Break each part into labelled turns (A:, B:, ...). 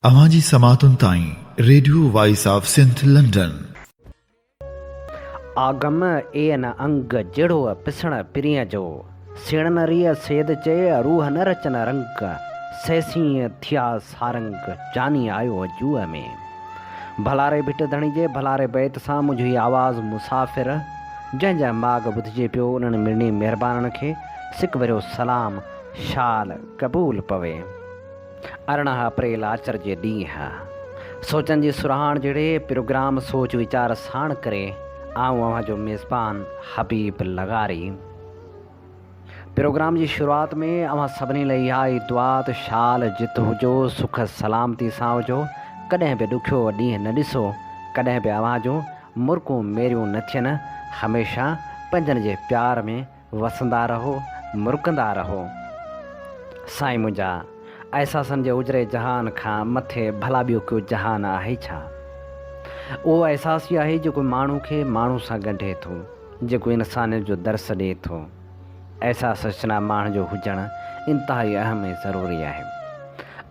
A: अवाजी समातुन ताई radio voice of Sindh London.
B: आगम एन अंग जिड़ो पिसण पिरिय जो सिण रिय सेद चे रूह न रचन रंग सैसी थिया सारंग जानी आयो जूअ में भलारे भिट धणी जे भलारे बैत सां मुंहिंजी आवाज़ मुसाफ़िर जंहिंजा माग ॿुधिजे पियो उन्हनि मिड़नी महिरबाननि खे सिक वरियो सलाम शाल क़बूल पवे। 18 अप्रैल आचर जे ॾींहुं सोचनि जी सुरहाण जहिड़े प्रोग्राम सोच वीचार साण करे आऊं अव्हां जो मेज़बान हबीब लगारी। प्रोग्राम जी शुरूआत में अव्हां सभिनी लाइ इहा ई दुआ त शाल जित हुजो, सुख सलामती सां हुजो, कॾहिं बि ॾुखियो ॾींहुं न ॾिसो, कॾहिं बि अव्हां जो मुर्कूं मेरियूं न थियनि, हमेशह पंहिंजनि जे प्यार में वसंदा रहो, मुर्कंदा रहो। साईं मुंहिंजा अहसासनि जे उजरे जहान खां मथे भला ॿियो को जहान आहे छा? उहो अहसासु ई आहे जेको माण्हू खे माण्हू सां ॻंढे थो, जेको इंसानियत जो दर्स ॾिए थो। अहसासु अचना माण्हू जो हुजणु इंतिहाई अहम ऐं ज़रूरी आहे।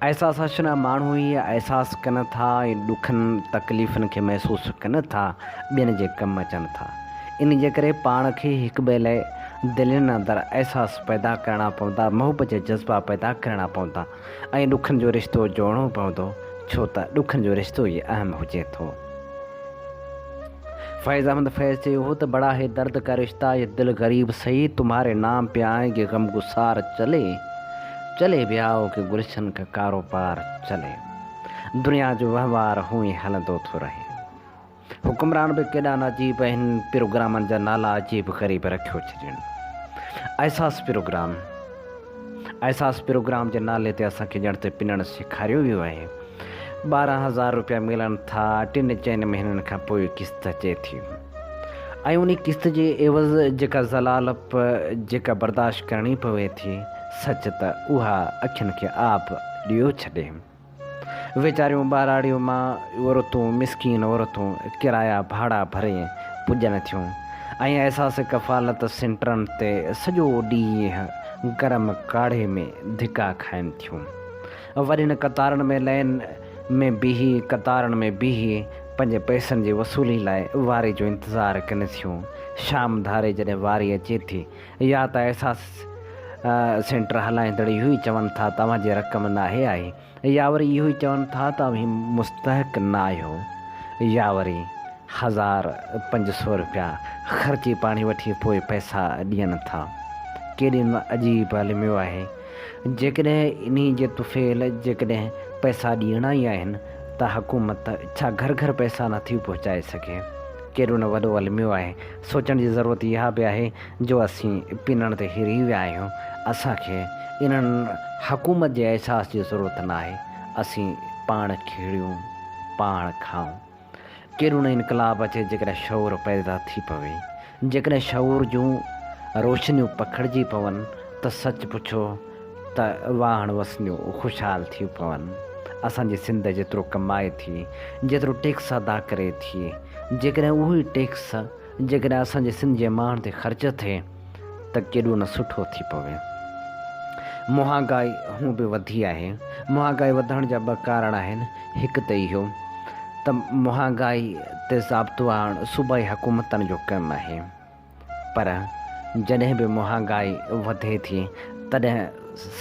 B: अहसासु अचना माण्हू ई अहसासु कनि था ऐं ॾुखनि तकलीफ़ुनि खे महसूसु कनि था, ॿियनि जे कमु अचनि था। इन जे करे पाण खे हिकु ॿिए लाइ दिलनि अंदरि अहसास पैदा करणा पवंदा, मोहबत जा जज़्बा पैदा करणा पवंदा ऐं ॾुखनि जो रिश्तो जोड़णो पवंदो, छो त ॾुखनि जो रिश्तो ई अहम हुजे थो। फैज़ अहमद फैज़ चयो हो तो बड़ा है दर्द का रिश्ता, ये दिल गरीब सही, तुम्हारे नाम पे आएंगे गम गुसार, चले चले ब्याओ के गुलशन का कारोबार चले। दुनिया जो वहिंवार हुई हलंदो थो रहे। हुक्मरान बि केॾा न अजीब आहिनि, प्रोग्रामनि जा नाला अजीब क़रीब रखियो छॾनि। एहसास प्रोग्राम जे नाले ते असांखे ॼण त पिनणु सेखारियो वियो आहे। 12,000 रुपया मिलनि था, 3-4 महीननि खां पोइ किस्त अचे थी ऐं उन किस्त जे एवज़ जेका ज़लालप जेका बर्दाश्त करणी पवे थी, सच त उहा अखियुनि खे आब ॾियो छॾे। वीचारियूं ॿाराड़ियूं मां औरतूं, मिसकीन औरतूं किराया भाड़ा भरे पुॼनि थियूं ऐं अहसास कफ़ालत सेंटरनि ते सॼो ॾींहुं गरम काढ़े में धिका खाइनि थियूं। वॾियुनि कतारनि में लाइन में कतारनि में बीही पंहिंजे पैसनि जी वसूली लाइ वारी जो इंतज़ारु कनि थियूं। शाम धारे जॾहिं वारी अचे थी, या त अहसास सेंटर हलाईंदड़ इहो ई चवनि था तव्हांजी रक़म नाहे आहे, या वरी इहो ई चवनि था तव्हां मुस्तहक़ न आहियो, या वरी 1,500 रुपया ख़र्ची पाणी वठी पोइ पैसा ॾियनि था। केॾी न अजीब हलमियो आहे। जेकॾहिं इन जे तुफ़ेल जेकॾहिं पैसा ॾियणा ई आहिनि त हुकूमत छा घर घर पैसा नथी पहुचाए सघे? केॾो न वॾो अलमियो आहे। सोचण जी ज़रूरत इहा बि आहे जो असीं पिनण ते हिरी विया आहियूं। असांखे इन्हनि हुकूमत जे अहसास जी ज़रूरत न आहे। असीं पाण खीड़ियूं, पाण खाऊं। केॾो न इनकलाब अचे जेकॾहिं शऊर पैदा थी पवे, जेकॾहिं शऊर जूं रोशनियूं पखिड़िजी पवनि त सच पुछो त वाहण वसनियूं ख़ुशहाल थी पवनि। असांजी सिंध जेतिरो कमाए थी, जेतिरो टैक्स अदा करे थी, जेकॾहिं उहो ई टैक्स जेकॾहिं असांजे सिंध जे माण्हुनि ते ख़र्च थिए त केॾो न सुठो थी पवे। महांगाई हू बि वधी आहे। महांगाई वधण जा 2 कारण आहिनि। हिकु त इहो त महांगाई ते ज़ाब्तो आणणु सूबाई हुकूमतनि जो कमु आहे, पर जॾहिं बि महांगाई वधे थी तॾहिं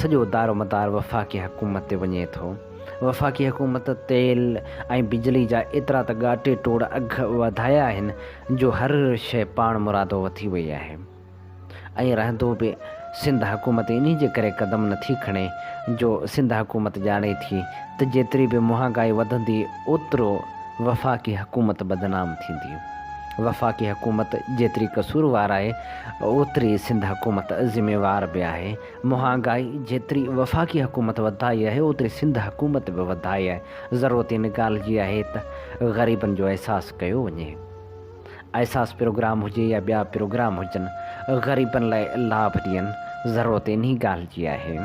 B: सॼो दारोमदार वफ़ाक़ी हुकूमत ते वञे थो। वफ़ाक़ी हुकूमत तेल ऐं बिजली जा एतिरा त ॻाटे टोड़ अघ वधाया आहिनि जो हर शइ पाण मुरादो वधी वई आहे। ऐं रहंदो बि सिंध हुकूमत इन जे करे क़दम नथी खणे जो सिंध हुकूमत ॼाणे थी त जेतिरी बि महांगाई वधंदी ओतिरो वफ़ाक़ी हुकूमत बदनाम थींदी। वफ़ाक़ी हुकूमत जेतिरी कसूरवार आहे ओतिरी सिंध हुकूमत ज़िम्मेवार बि आहे। महांगाई जेतिरी वफ़ाक़ी हुकूमत वधाई आहे ओतिरी सिंध हुकूमत बि वधाई आहे। ज़रूरत इन ॻाल्हि जी आहे त ग़रीबनि जो अहसासु कयो वञे। अहसास प्रोग्राम हुजे या ॿिया प्रोग्राम हुजनि, ग़रीबनि लाइ लाभ ॾियनि। ज़रूरत इन ॻाल्हि जी आहे।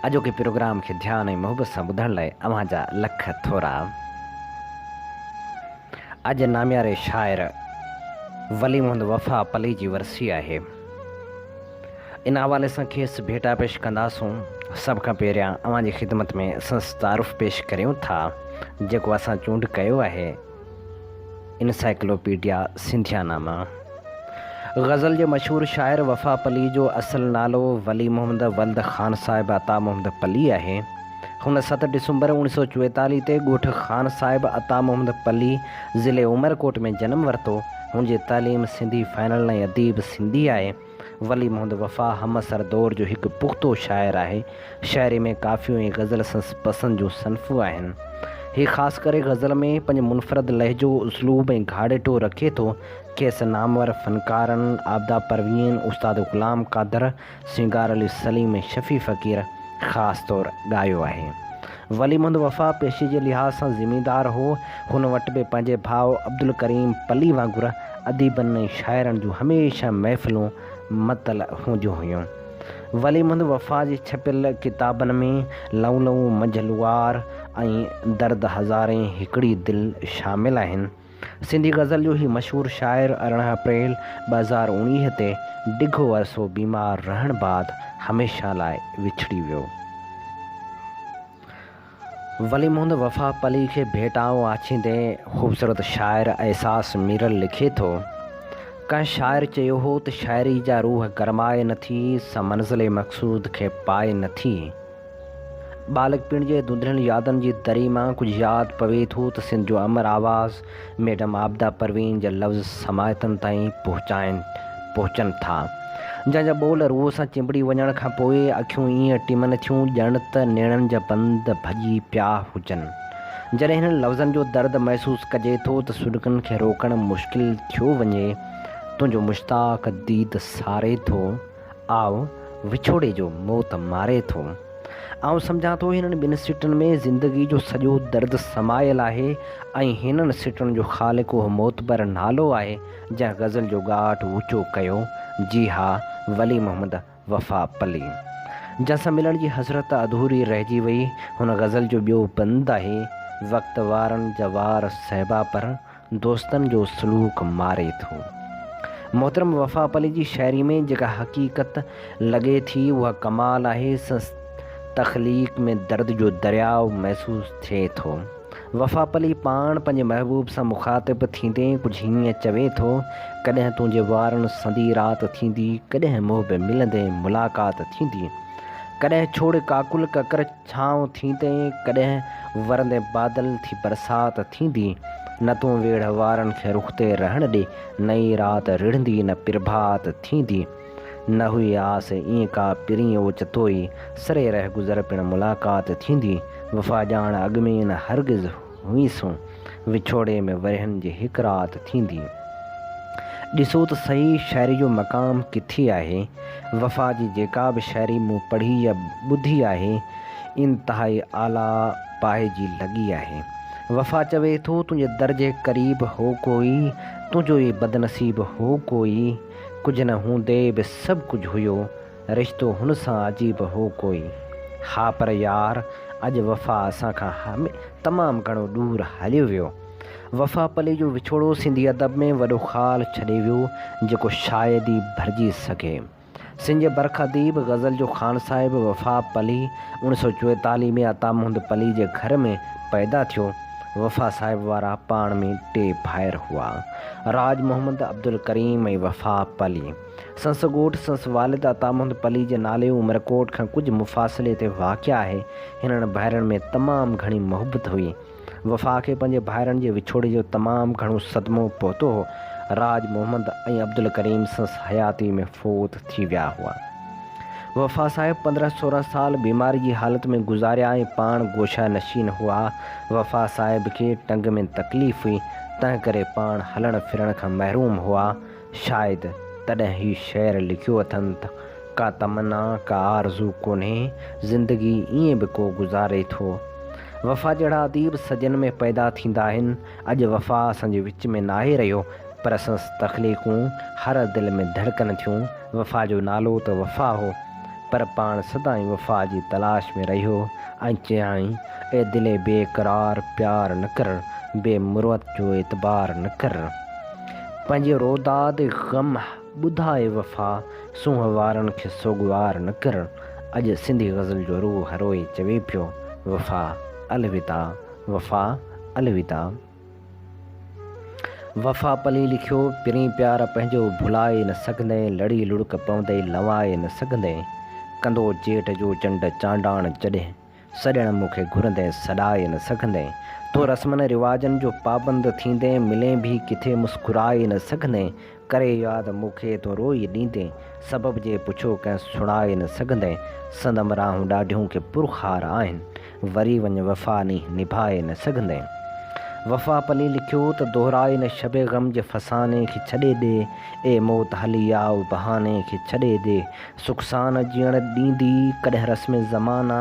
B: अॼोके प्रोग्राम खे ध्यानु ऐं मोहबत सां ॿुधण लाइ अव्हांजा लख थोरा। अॼु नाम्यारे शाइर वली मोहम्मद वफ़ा पली जी वरसी आहे। इन हवाले सां खेसि भेटा पेश कंदासूं। सभ खां पहिरियां अव्हां जी ख़िदमत में संस्तारुफ़ पेश करियूं था जेको असां चूंड कयो आहे इनसाइक्लोपीडिया सिंधियाना। गज़ल जे मशहूरु शाइर वफ़ा पली जो असुलु नालो वली मोहम्मद वल्द ख़ान साहिब अता मोहम्मद पली आहे। हुन 7 डिसंबर 1944 ते ॻोठ ख़ान साहिब अता मोहम्मद पली ज़िले उमरकोट में जनमु वरितो। हुन जी तालीम सिंधी फाइनल ऐं अदीब सिंधी आहे। वली मोहम्मद वफ़ा हमअसर दौर जो हिकु पुख़्तो शाइर आहे। शाइरी में काफ़ियूं ऐं गज़ल पसंदि जूं सनफ़ूं आहिनि। हीअ ख़ासि करे गज़ल में पंहिंजो मुनफ़रद लहजो उसलूब ऐं घाड़ेटो रखे थो। खेसि नामवर फ़नकारनि आबदा परवीन उस्ताद ग़ुलाम क़ादर सिंगार अली सलीम ऐं शफ़ी फ़क़ीर ख़ासि तौरु ॻायो आहे। वली मोहम्मद वफ़ा पेशे जे लिहाज़ सां ज़िमीदार हो। हुन वटि बि पंहिंजे भाउ अब्दुल करीम पली वांगुरु अदीबनि ऐं शाइरनि जूं हमेशह महफ़िलूं मतल हूंदियूं हुयूं। वली मोहम्मद वफ़ा जी छपियल किताबनि में लऊं लऊं मंझलुआर ऐं दर्द हज़ारे हिकिड़ी दिलि शामिल आहिनि। सिंधी गज़ल जो ही मशहूरु शाइर 18 अप्रैल 2019 ते डिघो अरसो बीमार रहण बाद हमेशह लाइ विछड़ी वियो। वली मोहम्मद वफ़ा पली खे भेटाऊं आछींदे ख़ूबसूरत शाइर एहसास मीरल लिखे थो। कंहिं शाइर चयो हो त शाइरी जा रूह गरमाए नथी सा मंज़िल मक़सूद खे पाए नथी। बालकपिण जे धुंधलियल यादनि जी दरी मां कुझु यादि पवे थो त सिंध जो अमर आवाज़ मैडम आबदा परवीन जा लफ़्ज़ समायतनि ताईं पहुचनि था, जंहिंजा ॿोल रूह सां चिंबड़ी वञण खां पोइ अखियूं ईअं टिमनि थियूं ॼण त नेणनि जा बंद भॼी पिया हुजनि। जॾहिं हिननि लफ़्ज़नि जो दर्द महसूसु कजे थो त सुॾकनि खे रोकणु मुश्किल थियो वञे। तुंहिंजो मुश्ताक़ दीद सारे थो आओ विछोड़े जो मौत मारे थो। आउं सम्झां थो हिननि ॿिनि सिटनि में ज़िंदगी जो सॼो दर्द समायल आहे ऐं हिननि सिटनि जो ख़ालिक़ उहो मोतबर नालो आहे जंहिं गज़ल जो ॻाठ ऊचो कयो। जी हा, वली मोहम्मद वफ़ा पली। जंहिंसां मिलण जी हसरत अधूरी रहिजी वई। हुन गज़ल जो ॿियो बंद आहे वक़्त वारनि जा वार सहबा पर दोस्तनि जो सलूक मारे थो। मोहतरम वफ़ा पली जी शाइरी में जेका हक़ीक़त लॻे थी उहा कमाल आहे। तख़लीक़ में दर्द जो दरियाव महसूसु थिए थो। वफ़ा पली पाण पंहिंजे महबूब सां मुख़ातिब थींदे कुझु हीअं चवे थो, कॾहिं तुंहिंजे वारनि संदी राति थींदी, कॾहिं मोह मिलंदे मुलाक़ात थींदी, कॾहिं छोड़ काकुल ककर छांव थींदे, कॾहिं वरंदे बादल थी बरसात थींदी। न तूं वेड़ वारनि खे रुख़ ते रहण ॾे, नई राति रिढ़ंदी न प्रभात थींदी। न हुई आस ईअं का पिरीं ओच तोई, सरे रह गुज़र पिण मुलाक़ात थींदी। वफ़ा ॼाण अॻ में न हरगिज़ हुईसूं, विछोड़े में वरहनि जी हिकु राति थींदी। ॾिसो त सही शाइरी जो मक़ाम किथे आहे। वफ़ा जी जेका बि शाइरी मूं पढ़ी या ॿुधी आहे इंतिहाई आला पाए जी लॻी आहे। वफ़ा चवे थो, तुंहिंजे दर्जे क़रीब हो कोई, तुंहिंजो ई बदनसीब हो कोई, कुझु न हूंदे बि सभु कुझु हुयो, रिश्तो हुन सां अजीब हो कोई। हा पर यार अॼु वफ़ा असां खां तमामु घणो दूरि हलियो वियो। वफ़ा पली जो विछोड़ो सिंधी अदब में वॾो ख़ाल छॾे वियो जेको शायदि ई भरिजी सघे। सिंध जे बरख अदीब गज़ल जो ख़ान साहिब वफ़ा पली 1944 में अता मोहम्मद पली जे घर में पैदा थियो। वफ़ा साहिब वारा पाण में 2 भाइर हुआ, राज मोहम्मद अब्दुल करीम ऐं वफ़ा पली। संस ॻोठ संस वालिद अता मोहम्मद पली जे नाले उमरकोट खां कुझु मुफ़ासिले ते वाक़िआ आहे। हिननि भाइरनि में तमामु घणी मोहबत हुई। वफ़ा खे पंहिंजे भाइरनि जे विछोड़े जो तमामु घणो सदमो पहुतो हो। राज मोहम्मद ऐं अब्दुल करीम संस हयाती में फ़ौत थी विया हुआ। वफ़ा साहिब 15-16 साल बीमारी जी हालत में गुज़ारिया ऐं पाण गोशा नशीन हुआ। वफ़ा साहिब खे टंग में तकलीफ़ हुई, तंहिं करे पाण हलण फिरण खां महरूम हुआ। शायदि तॾहिं ही शेर लिखियो अथनि त का तमन्ना का आरज़ू कोन्हे, ज़िंदगी ईअं बि को गुज़ारे थो। वफ़ा जहिड़ा अदीब सजन में पैदा थींदा आहिनि। अॼु वफ़ा असांजे विच में नाहे रहियो, पर संस तख़लीक़ूं हर दिलि में धड़कन थियूं। वफ़ा जो नालो त वफ़ा हो, पर पाण सदाईं वफ़ा जी तलाश में रहियो ऐं चयाईं, ए दिले बेक़रार प्यार न कर, बेमुरवत जो एतबार न कर। पंहिंजे रोदाद गम ॿुधाए वफ़ा, सूंहं वारनि खे सोगवार न करणु। अॼु सिंधी गज़ल जो रूह हरोई चवे पियो, वफ़ा अलविदा, वफ़ा अलविदा। वफ़ा पली लिखियो पिरीं प्यार पंहिंजो भुलाए न सघंदे, लड़ी लुड़क पवंदे लवाए न सघंदे। कंदो जेठ जो चंड चांडाण जॾहिं, सॼण मूंखे घुरंदे सॾाए न सघंदे। तो रस्मनि रिवाजनि जो पाबंद थींदे, मिले बि किथे मुस्कुराए न सघंदे। करे यादि मूंखे तो रोई ॾींदे, सबब जे पुछो कंहिं सुणाए न सघंदे। संदम राहूं ॾाढियूं के पुरखार आहिनि, वरी वञ वफ़ा नी निभाए न सघंदे। वफ़ा पली लिखियो त दोहराए न शबे ग़म जे फसाने खे छॾे ॾे, ए मौत हली आव बहाने खे छॾे ॾे। सुख सां न जीअण ॾींदी कॾहिं रस्म ज़माना,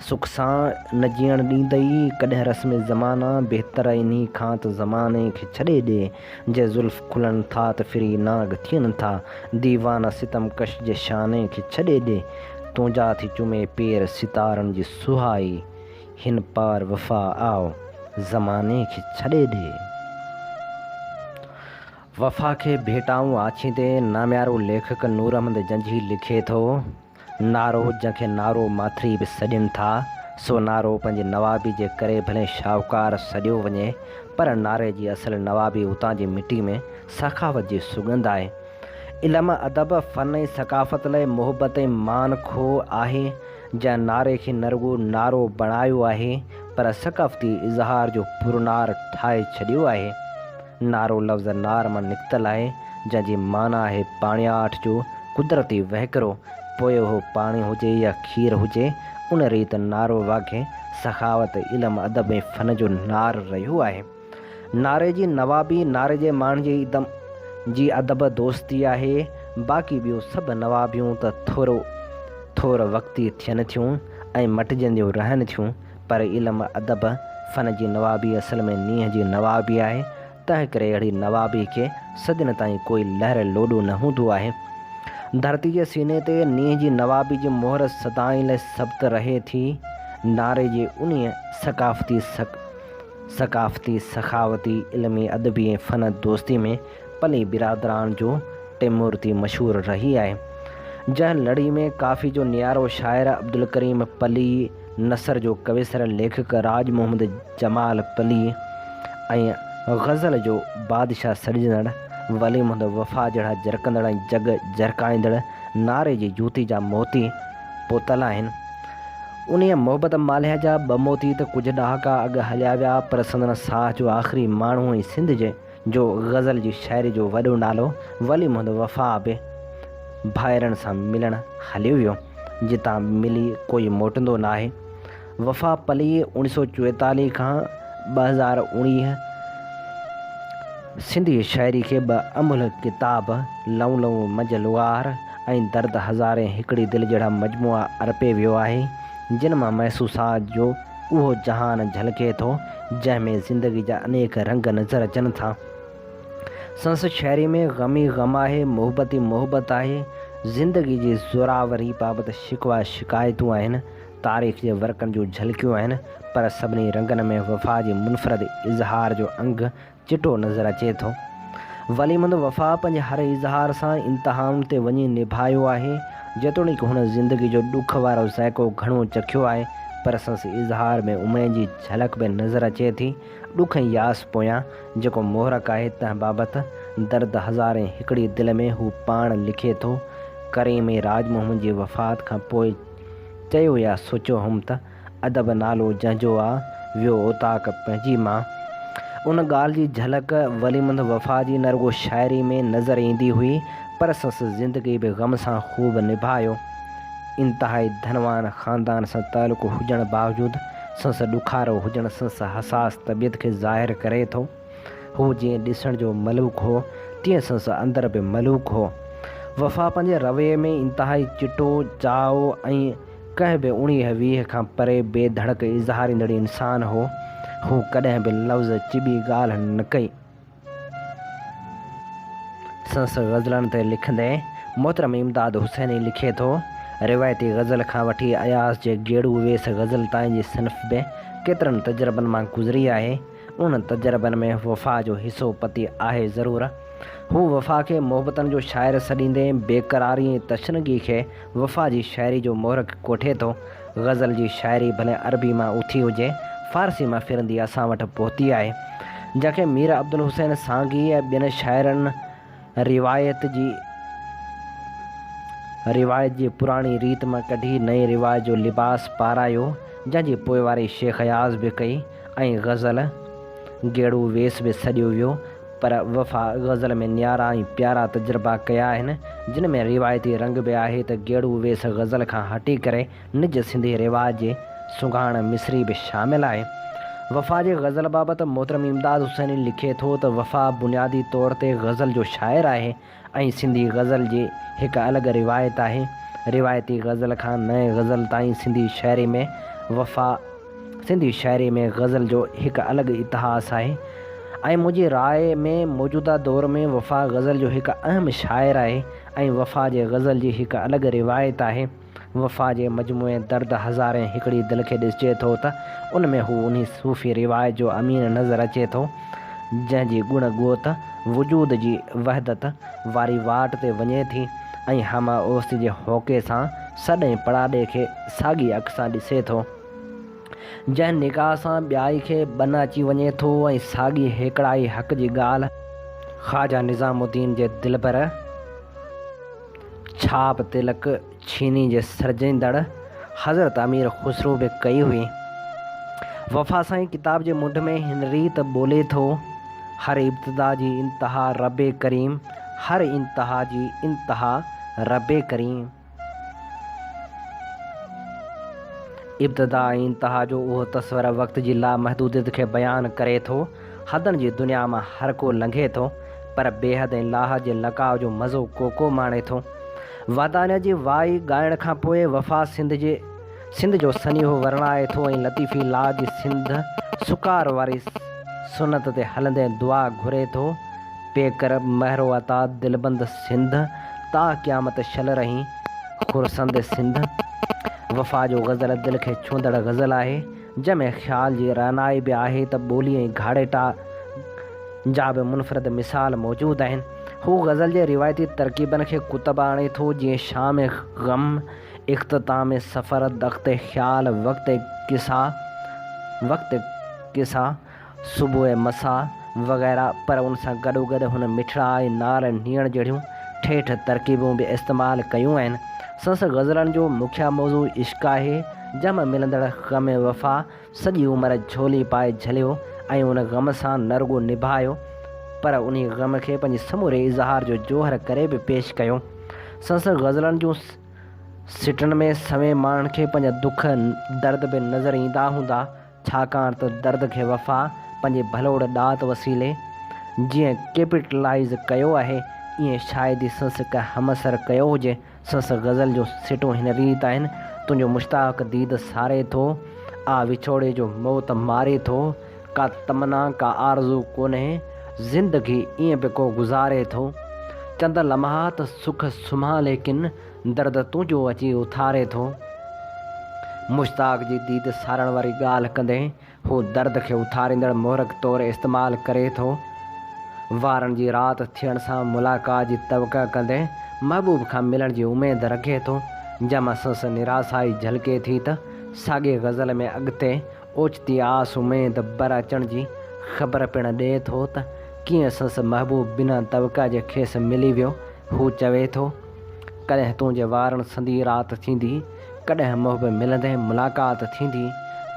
B: सुख सां न जीअण ॾींदई कॾहिं रस्म ज़माना। बहितर इन्ही खां त ज़माने खे छॾे ॾे, जे ज़ुल्फ़ खुलनि था त फिरी नाग थियनि था। दीवाना सितमकश जे शाने खे छॾे ॾे, तुंहिंजा थी चुमे पेर सितारनि जी सुहाई। हिन पार वफ़ा आओ ज़माने खे छॾे ॾे। वफ़ा खे भेटाऊं आछींदे नाम्यारो लेखक नूर अहमद जंझी लिखे थो, नारो जंहिंखे नारो माथिरी बि सॾनि था, सो नारो पंहिंजे नवाबी जे करे भले शाहूकार सॾियो वञे, पर नारे जी असल नवाबी उतां जी मिटी में सखावत जी सुगंध आहे। इल्म अदब फ़न ऐं सकाफ़त लाइ मुहबत ऐं मान खो आहे, जंहिं नारे खे न रुॻो नारो बणायो आहे, पर सकाफ़ती इज़हार जो पुरनार ठाहे छॾियो आहे। नारो लफ़्ज़ नार मां निकितल आहे, जंहिंजी माना आहे पाणियाठ जो कुदरती वहिकिरो। पोइ उहो पाणी हुजे या खीर हुजे, उन रीति नारो वाघे सखावत इल्म अदब ऐं फ़न जो नार रहियो आहे। नारे जी नवाबी नारे जे माण्हुनि जी दम जी अदब दोस्ती आहे। बाक़ी ॿियूं सभु नवाबियूं त थोर वक़्ती थियनि थियूं ऐं मटिजंदियूं रहनि थियूं, पर इल्म अदब फ़न जी नवाबी असल में नीह जी नवाबी आहे। तंहिं करे अहिड़ी नवाबी खे सदिन ताईं कोई लहर लोॾो न हूंदो आहे। धरती जे सीने ते नीह जी नवाबी जी मोहर सदाईं लाइ सब्त रहे थी। नारे जे उन्हीअ सकाफ़ती सखावती इल्मी अदबी ऐं फ़न दोस्ती में पली बिरादरान जो टेमूर्ती मशहूरु रही आहे। जंहिं लड़ी में काफ़ी जो नियारो शाइर अब्दुल करीम पली, नसर जो कविसर लेखक राज मोहम्मद जमाल पली ऐं ग़ज़ल जो बादशाह सॾजंदड़ वली मुहम्मद वफ़ा जहिड़ा जरकंदड़ ऐं जग जरकाईंदड़ नारे जी जूती जा मोती पोतल आहिनि। उन्हीअ मोहबत मालिया जा ॿ मोती त कुझु ॾहाका अॻु हलिया विया, पर संदन साह जो आख़िरी माण्हू ऐं सिंध जो ग़ज़ल जी शाइरी जो वॾो नालो वली मुहम्मद वफ़ा बि भाइरनि सां मिलणु हलियो वियो, जितां मिली कोई मोटंदो न आहे। वफ़ा पली 1944 खां 2019 सिंधी शाइरी खे ॿ अमुल किताब लऊं लऊं मजलवार ऐं दर्द हज़ारे हिकिड़ी दिलि जहिड़ा मजमूआ अर्पे वियो आहे, जिन मां महसूसात जो उहो जहान झलके थो, जंहिंमें ज़िंदगी जा अनेक रंग नज़र अचनि था। संस शाइरी में ग़मी ग़म आहे, मुहबत ई मुहबत आहे। ज़िंदगी जी ज़ोरावरी बाबति शिकवा शिकायतूं आहिनि, तारीख़ जे वर्कनि जूं झलकियूं आहिनि, पर सभिनी रंगनि में वफ़ा जी मुनफ़रद इज़हार जो अंग चिटो नज़र अचे थो। वली मुहम्मद वफ़ा पंहिंजे हर इज़हार सां इंतहाउनि ते वञी निभायो आहे। जेतोणीकि हुन ज़िंदगी जो ॾुख वारो ज़ाइक़ो घणो चखियो आहे, पर संस इज़हार में उमेद जी झलक बि नज़र अचे थी। ॾुख ऐं यास पोयां जेको मोहरक आहे, तंहिं बाबति दर्द हज़ारे हिकिड़ी दिलि में हू पाण लिखे थो। करीम राज मोहम्मद जी वफ़ात खां पोइ चयो या सोचियो हुउमि त अदब नालो जंहिंजो आहे वियो ओताक पंहिंजी मां। उन ॻाल्हि जी झलक वली मुहम्मद वफ़ा जी न रुॻो शाइरी में नज़र ईंदी हुई, पर संस ज़िंदगी बि ग़म सां ख़ूब निभायो। इंतिहाई धनवान ख़ानदान सां तालुक़ु हुजण बावजूदि संस ॾुखारो हुजण संस हसास तबियत खे ज़ाहिर करे थो। हू जीअं ॾिसण जो मलूक हो, तीअं संस अंदर बि मलूक हो। वफ़ा पंहिंजे रवैये में इंतिहाई चिटो चाओ ऐं कंहिं बि 19-20 खां परे बेधड़क इज़हारींदड़ इंसान हो। हू कॾहिं बि लफ़्ज़ चिॿी ॻाल्हि न कई। संस ग़ज़लनि ते लिखंदे मोहतरम इमदाद हुसैनी लिखे थो, रिवायती ग़ज़ल खां वठी अयाज़ जे गेड़ू वेस ग़ज़ल ताईं जी सिनफ़ बि केतिरनि तजरबनि मां गुज़री आहे। उन तजरबनि में वफ़ा जो हिसो पती आहे ज़रूरु, हू वफ़ा खे मोहबतनि जो शाइर सॾींदे बेक़रारी ऐं तशनगी खे वफ़ा जी शाइरी जो मोहरक कोठे थो। गज़ल जी शाइरी भले अरबी मां उथी हुजे, फ़ारसी मां फिरंदी असां वटि पहुती आहे, जंहिंखे मीर अब्दुल हुसैन सांगी ऐं ॿियनि शाइरनि रिवायत जी पुराणी रीत मां कढी नई रिवाज जो लिबास पारायो, जंहिंजी पोइवारी शेख अयाज़ बि कई ऐं गज़ल गेड़ू वेस बि सॼियो वियो। पर वफ़ा गज़ल में न्यारा ऐं प्यारा तजुर्बा कया आहिनि, जिन में रिवायती रंग बि आहे त गेड़ू वेस गज़ल खां हटी करे निज सिंधी रिवाज जे सुॻाइण मिसरी बि शामिलु आहे। वफ़ा जे गज़ल बाबति मोहतरम इमदाद हुसैनी लिखे थो त वफ़ा बुनियादी तौर ते गज़ल जो शाइर आहे ऐं सिंधी गज़ल जी हिकु अलॻि रिवायत आहे। रिवायती गज़ल खां नए गज़ल ताईं सिंधी शाइरी में गज़ल जो हिकु अलॻि इतिहास आहे ऐं मुंहिंजी राय में मौजूदा दौर में वफ़ा गज़ल जो हिकु अहम शाइर आहे ऐं वफ़ा जे गज़ल जी हिकु अलॻि रिवायत आहे। वफ़ा जे मजमूए दर्द हज़ारे हिकिड़ी दिलि खे ॾिसिजे थो त उन में हू उन सूफ़ी रिवायत जो अमीन नज़र अचे थो, जंहिंजी गुण गोत वजूद जी वहदत वारी वाट ते वञे थी ऐं हमा ओस जे होके सां सॾें पड़ाॾे खे साॻी अख सां ॾिसे थो, जंहिं निगाह सां ॿियाई खे बन अची वञे थो ऐं साॻी हेकड़ाई हक़ जी ॻाल्हि ख़्वाजा निज़ामुद्दीन जे दिलबर छाप तिलक छीनी जे सर्जंदड़ हज़रत अमीर खुसरो बि कई हुई। वफ़ा साईं किताब जे मुंड में हिन रीत ॿोले थो, हर इब्तिदा जी इंतहा रबे करीम, हर इंतहा जी इंतहा रबे करीम। इब्तिदा ऐं इंतहा जो उहो तस्वर वक़्त जी लामहदूदियत खे बयानु करे थो। हदनि जी दुनिया मां हर को लंघे थो, पर बेहद ऐं लाह जे लकाव जो मज़ो को माणे थो। वादानिया जी वाई ॻाइण खां पोइ वफ़ा सिंध जो सनीहो वर्णाए थो ऐं लतीफ़ी ला जी सिंध सुकार वारी सुनत ते हलंदे दुआ घुरे थो, पेकर महरो अता दिलबंद सिंध ता क़यामत शल रही खुरसंद सिंध। वफ़ा जो गज़ल दिलि खे छूंदड़ गज़ल आहे, जंहिंमें ख़्याल जी रहनाई बि आहे त ॿोली ऐं घाड़ेटा जा बि मुनफ़रिद मिसाल मौजूदु आहिनि। हू गज़ल जे रिवायती तरकीबनि खे कुतब आणे थो, जीअं शाम ग़म, इख़्तिताम सफ़र, दख़्त ख़्याल, वक़्त किसा, सुबुह मसा वग़ैरह, पर उन सां गॾोगॾु हुन मिठड़ा ऐं नार नीअण जहिड़ियूं ठेठ तरकीबूं बि इस्तेमालु कयूं आहिनि। संस गज़लनि जो मुख्य मौज़ू इश्क़ आहे, जंहिंमें मिलंदड़ ग़म वफ़ा सॼी उमिरि झोली पाए झलियो ऐं उन ग़म सां न रुॻो निभायो, पर उन ग़म खे पंहिंजे समूरे इज़हार जो जोहर करे बि पेश कयो। संस गज़लनि जूं सिटनि में सवें माण्हुनि खे पंहिंजा दुख दर्द बि नज़र ईंदा हूंदा, छाकाणि त दर्द खे वफ़ा पंहिंजे भलोड़ ॾात वसीले जीअं कैपिटलाइज़ कयो आहे, ईअं शायदि संस का हमअसर कयो हुजे। संस गज़ल जो सिटूं हिन रीत आहिनि, तुंहिंजो मुश्ताक़ दीद सारे थो, आ विछोड़े जो मौत मारे थो, का तमना का आरज़ू कोन्हे, ज़िंदगी ईअं बि को गुज़ारे थो, चंद लम्हात सुख सुम्हा लेकिन दर्द तुंहिंजो अची उथारे थो। मुश्ताक़ जी दीद सारण वारी ॻाल्हि कंदे हू दर्द खे उथारींदड़ मोहरक तौरु इस्तेमालु करे थो। वारनि जी राति थियण सां मुलाक़ात जी तवक़ा कंदे महबूब खां मिलण जी उमेदु रखे थो, जंहिंमां संस निराशाई झलके थी त साॻे गज़ल में अॻिते ओचिती आस उमेद बर अचण जी ख़बर पिणु ॾिए थो त कीअं संस महबूब बिना तवक़ा जे खेसि मिली वियो। हू चवे थो, कॾहिं तुंहिंजे वारनि संदी राति थींदी, कॾहिं मुंहुं मिलंदे मुलाक़ात थींदी,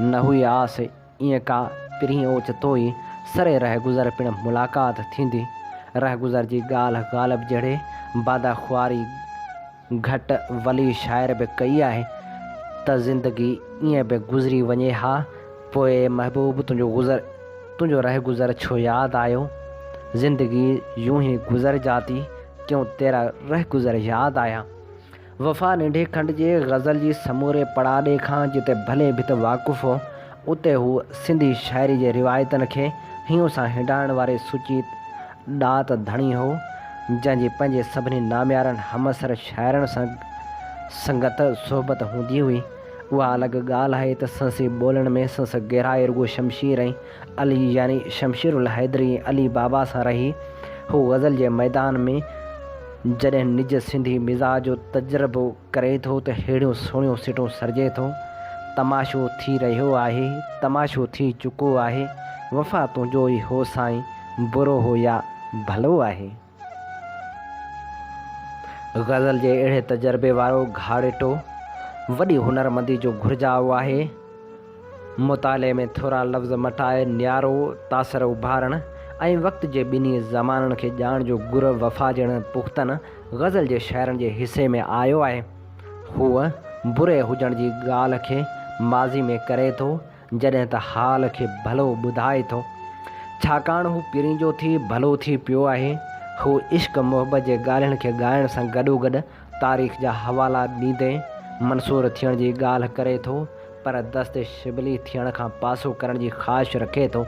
B: न हुई आस ईअं का पिरीं ओचितो ई सरे रह गुज़र पिणु मुलाक़ात थींदी। रह गुज़र जी ॻाल्हि ग़ालिब जहिड़े बादा ख़्वारी घटि वली शाइर बि कई आहे त ज़िंदगी ईअं बि गुज़री वञे हा, पोइ महबूब तुंहिंजो रह गुज़र छो यादि आयो, ज़िंदगी यूं ही गुज़र जाती, क्यों तेरा रह गुज़र यादि आया। वफ़ा नंढे खंड जे गज़ल जी समूरे पड़ाॾे खां जिते भले भी त वाक़ुफ़ हो, उते हू सिंधी शाइरी जे रिवायतनि खे हियूं सां हिंडाइण वारे सुची ॾात धणी हो, जंहिंजी पंहिंजे सभिनी नाम्यारनि हमअसर शाइरनि सां संगत सोहबत हूंदी हुई। उहा अलॻि ॻाल्हि आहे त संसी ॿोलण में संस गहराई रुॻो शमशीर ऐं अली यानी शमशीरुल हैदरी अली बाबा सां रही, हू गज़ल जे मैदान में जॾहिं निज सिंधी मिज़ाज जो तजुर्बो करे थो त अहिड़ियूं सुहिणियूं सिटूं सर्जे थो। तमाशो थी रहियो आहे, तमाशो थी चुको आहे, वफ़ा तुंहिंजो ई हो साईं, बुरो हो या भलो आहे। गज़ल जे अहिड़े तजुर्बे वारो घाड़ेटो वॾी हुनरमंदी जो घुरिजाउ आहे। मुताले में थोरा लफ़्ज़ मटाए न्यारो तासर उभारणु ऐं वक़्त जे ॿिन्ही ज़माननि खे ॼाण जो गुर वफ़ा जहिड़नि पुख़्तनि गज़ल जे शाइरनि जे हिसे में आयो आहे। हूअ बुरे हुजण जी ॻाल्हि खे माज़ी में करे थो, जॾहिं त हाल खे भलो ॿुधाए थो, छाकाणि हू पहिरीं जो थी भलो थी पियो आहे। हू इश्क मुहबत जे ॻाल्हियुनि खे ॻाइण सां गॾोगॾु तारीख़ जा हवाला ॾींदे मंसूर थियण जी ॻाल्हि करे थो, पर दस्ते शिबली थियण खां पासो करण जी ख़्वाहिश रखे थो।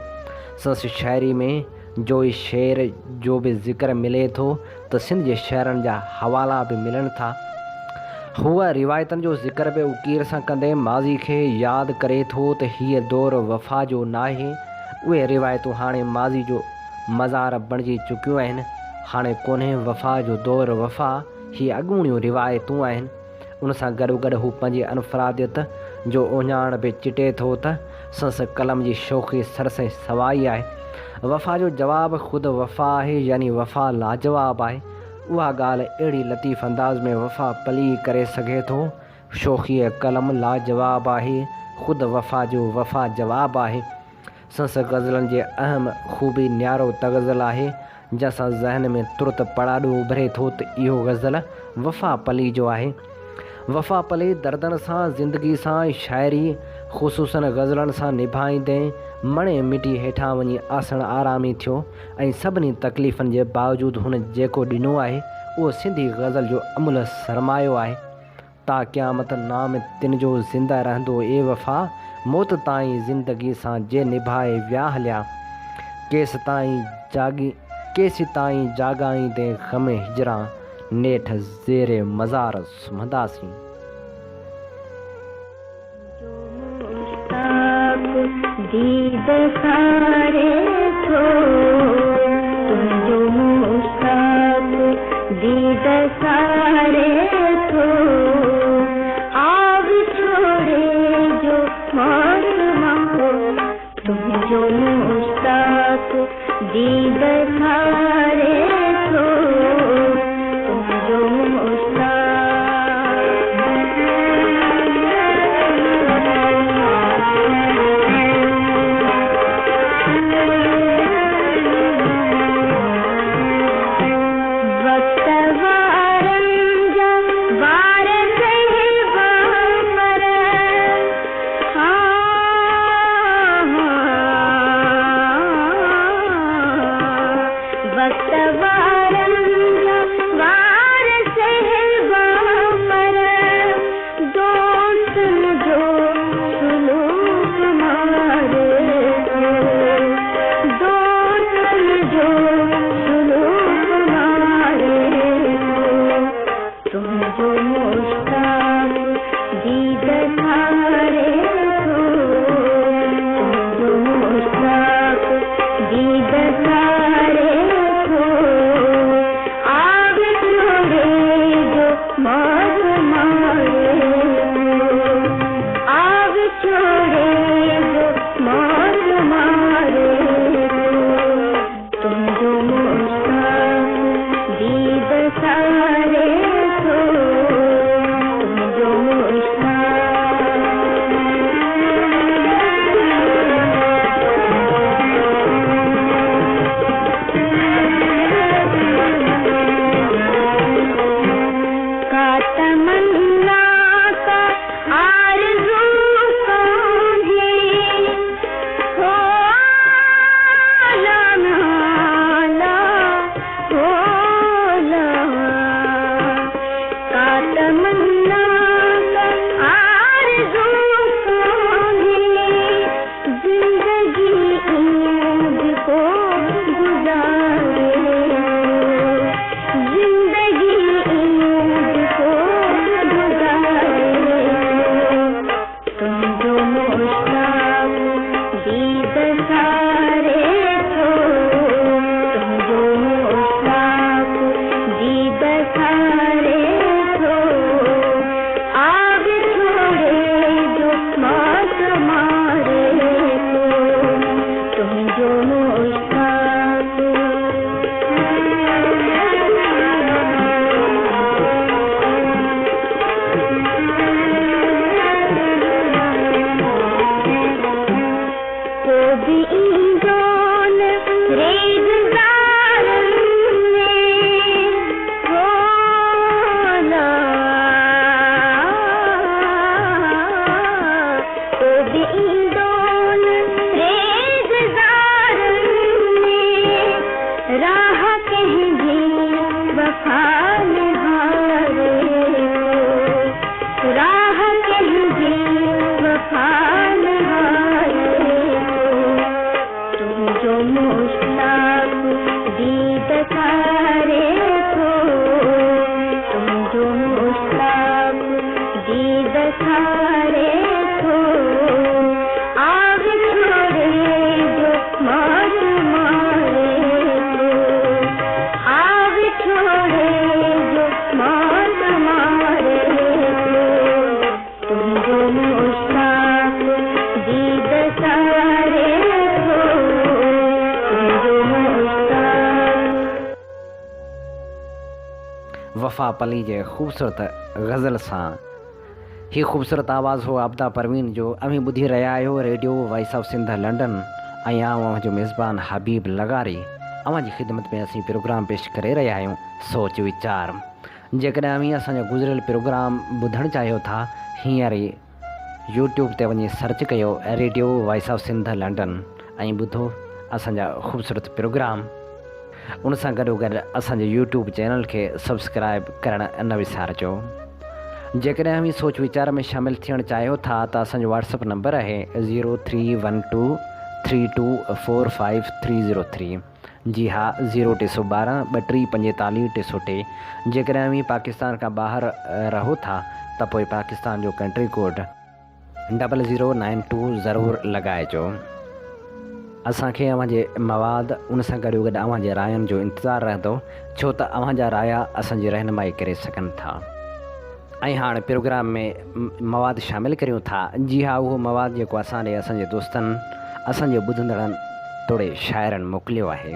B: संस शाइरी में जो ई शेर जो बि ज़िक्र मिले थो त सिंध जे शहरनि जा हवाला बि मिलनि था। हूअ रिवायतनि जो ज़िक्र बि उकीर सां कंदे माज़ी खे यादि करे थो त हीअ दौर वफ़ा जो नाहे। उहे रिवायतूं हाणे माज़ी जो मज़ार बणिजी चुकियूं आहिनि। हाणे कोन्हे वफ़ा जो दौर वफ़ा, हीअ अॻूणियूं रिवायतूं आहिनि। उन सां गॾोगॾु हू पंहिंजी अनफरादियत जो उञाण बि चिटे थो त संस कलम जी शौक़ी सरस सवाई आहे। वफ़ा जो जवाबु ख़ुदि वफ़ा आहे, यानी वफ़ा लाजवाब आहे। उहा ॻाल्हि अहिड़ी लतीफ़ अंदाज़ में वफ़ा पली करे सघे थो। शौक़ी कलम लाजवाब आहे, ख़ुदि वफ़ा जो वफ़ा जवाबु आहे। संस गज़लनि जे अहम ख़ूबी न्यारो तग़ज़ल आहे, जंहिंसां ज़हन में तुर्त पड़ाॾो उभरे थो त इहो गज़ल वफ़ा पली जो आहे। वफ़ा पली दर्दनि सां, ज़िंदगी सां, शाइरी ख़ुसूसन गज़लनि सां निभाईंदे मणे मिटी हेठां वञी आसण आरामी थियो ऐं सभिनी तकलीफ़ुनि जे बावजूदु हुन जेको ॾिनो आहे उहो सिंधी गज़ल जो अमुल सरमायो आहे। ता क़यामत नाम तिन जो ज़िंदा रहंदो ए वफ़ा, मौत ताईं ज़िंदगी सां जे निभाए विया हलिया, केसि ताईं जाॻाईंदे ग़म हिजरा, नेठ ज़ेरे मज़ार सुम्हंदासीं।
C: दीद सारे थो तुंहिंजो मुस्ताक, दीद सारे थो आव छोड़े जो मौत मारो, तुंहिंजो मुस्ताक, दीद सारे थो तुंहिंजो मुस्ताक।
B: वफ़ा पली जे ख़ूबसूरत गज़ल सां। ही ख़ूबसूरत आवाज़ हो आबदा परवीन जो। अभी ॿुधी रहिया आहियो radio voice of Sindh London ऐं आउं जो मेज़बान हबीब लगारी। अवां जी ख़िदमत में असीं प्रोग्राम पेश करे रहिया आहियूं सोच वीचार। जेकॾहिं अवी असांजो गुज़िरियल प्रोग्राम ॿुधणु चाहियो था, हींअर ई यूट्यूब ते वञी सर्च कयो radio voice of Sindh London ऐं ॿुधो असांजा ख़ूबसूरत प्रोग्राम। उन सां गॾोगॾु असांजे यूट्यूब चैनल खे सब्सक्राइब करणु न विसारिजो। जेकॾहिं अवी सोच वीचार में शामिलु थियणु चाहियो था त असांजो व्हाट्सअप नंबर आहे 031232454303। जी हा, 0312 3245 303। जेकॾहिं अवी पाकिस्तान खां ॿाहिरि रहो था त पोइ पाकिस्तान जो कंट्री कोड 0092 ज़रूरु लॻाइजो। असांखे अव्हांजे मवाद उन सां गॾोगॾु अव्हांजे रायनि जो इंतज़ारु रहंदो, छो त अव्हांजा राया असांजी रहनुमाई करे सघनि था। ऐं हाणे प्रोग्राम में मवाद शामिलु करियूं था। जी हा, उहो मवाद जेको असांजे दोस्तनि असांजे ॿुधंदड़नि तोड़े शाइरनि मोकिलियो आहे।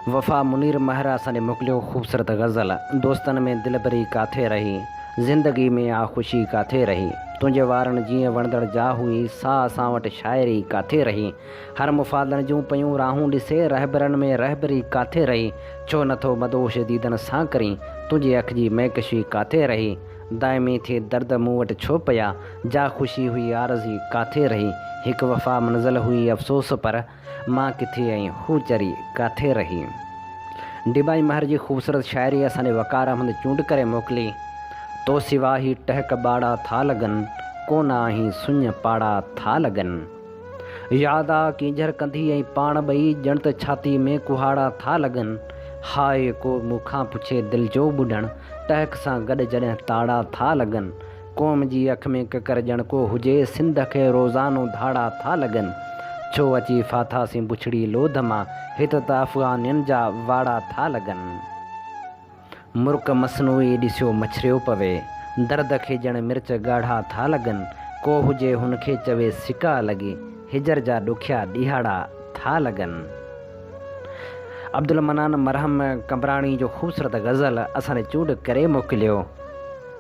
B: वफ़ा मुनीर महर असांजे मोकिलियो ख़ूबसूरत गज़ल। दोस्तनि में दिलबरी काथे रही, ज़िंदगी में आ ख़ुशी काथे रही, तुंहिंजे वारनि जीअं वणंदड़ जा हुई, सा असां वटि शाइरी काथे रही, हर मुफ़ादनि जूं पयूं राहूं ॾिसे, रहबरनि में रहबरी काथे रही, छो नथो मदोश दीदनि सां करी, तुंहिंजी अखि जी महकशी काथे रही, दाइमी थिए दर्द मूं वटि छो पिया, जा ख़ुशी हुई आरज़ी काथे रही, हिकु वफ़ा मंज़िल हुई अफ़सोस पर मां किथे ऐं हू चरी काथे रही। डिबाई महर जी ख़ूबसूरत शाइरी असांजे वकार अहमद चूंड करे मोकिली। तो सिवा ही टहक बाड़ा था लगन, कोना ही सुञ पाड़ा था लगन, याद आ कींझर कंधी ऐं पाण ॿई ॼण त छाती में कुहाड़ा था लगन, हाय को मूंखां पुछे दिलि जो ॿुॾण, टहक सां गॾु जॾहिं ताड़ा था लगन, क़ौम जी अखि में ककर ॼण को हुजे, सिंध खे रोज़ानो धाड़ा था लगन, छो अची फाथासीं बुछड़ी लोध मां, हित त अफ़गानियुनि जा वाड़ा था लगन, मुर्क मसनूई ॾिसियो मछरियो पवे, दर्द खे ॼण मिर्च ॻाढ़ा था लगन, को हुजे हुनखे चवे सिका लॻी, हिजर जा ॾुखिया ॾिहाड़ा था लगन। अब्दुल मनान मरहम कंबराणी जो ख़ूबसूरत गज़ल असांजे चूंड करे मोकिलियो।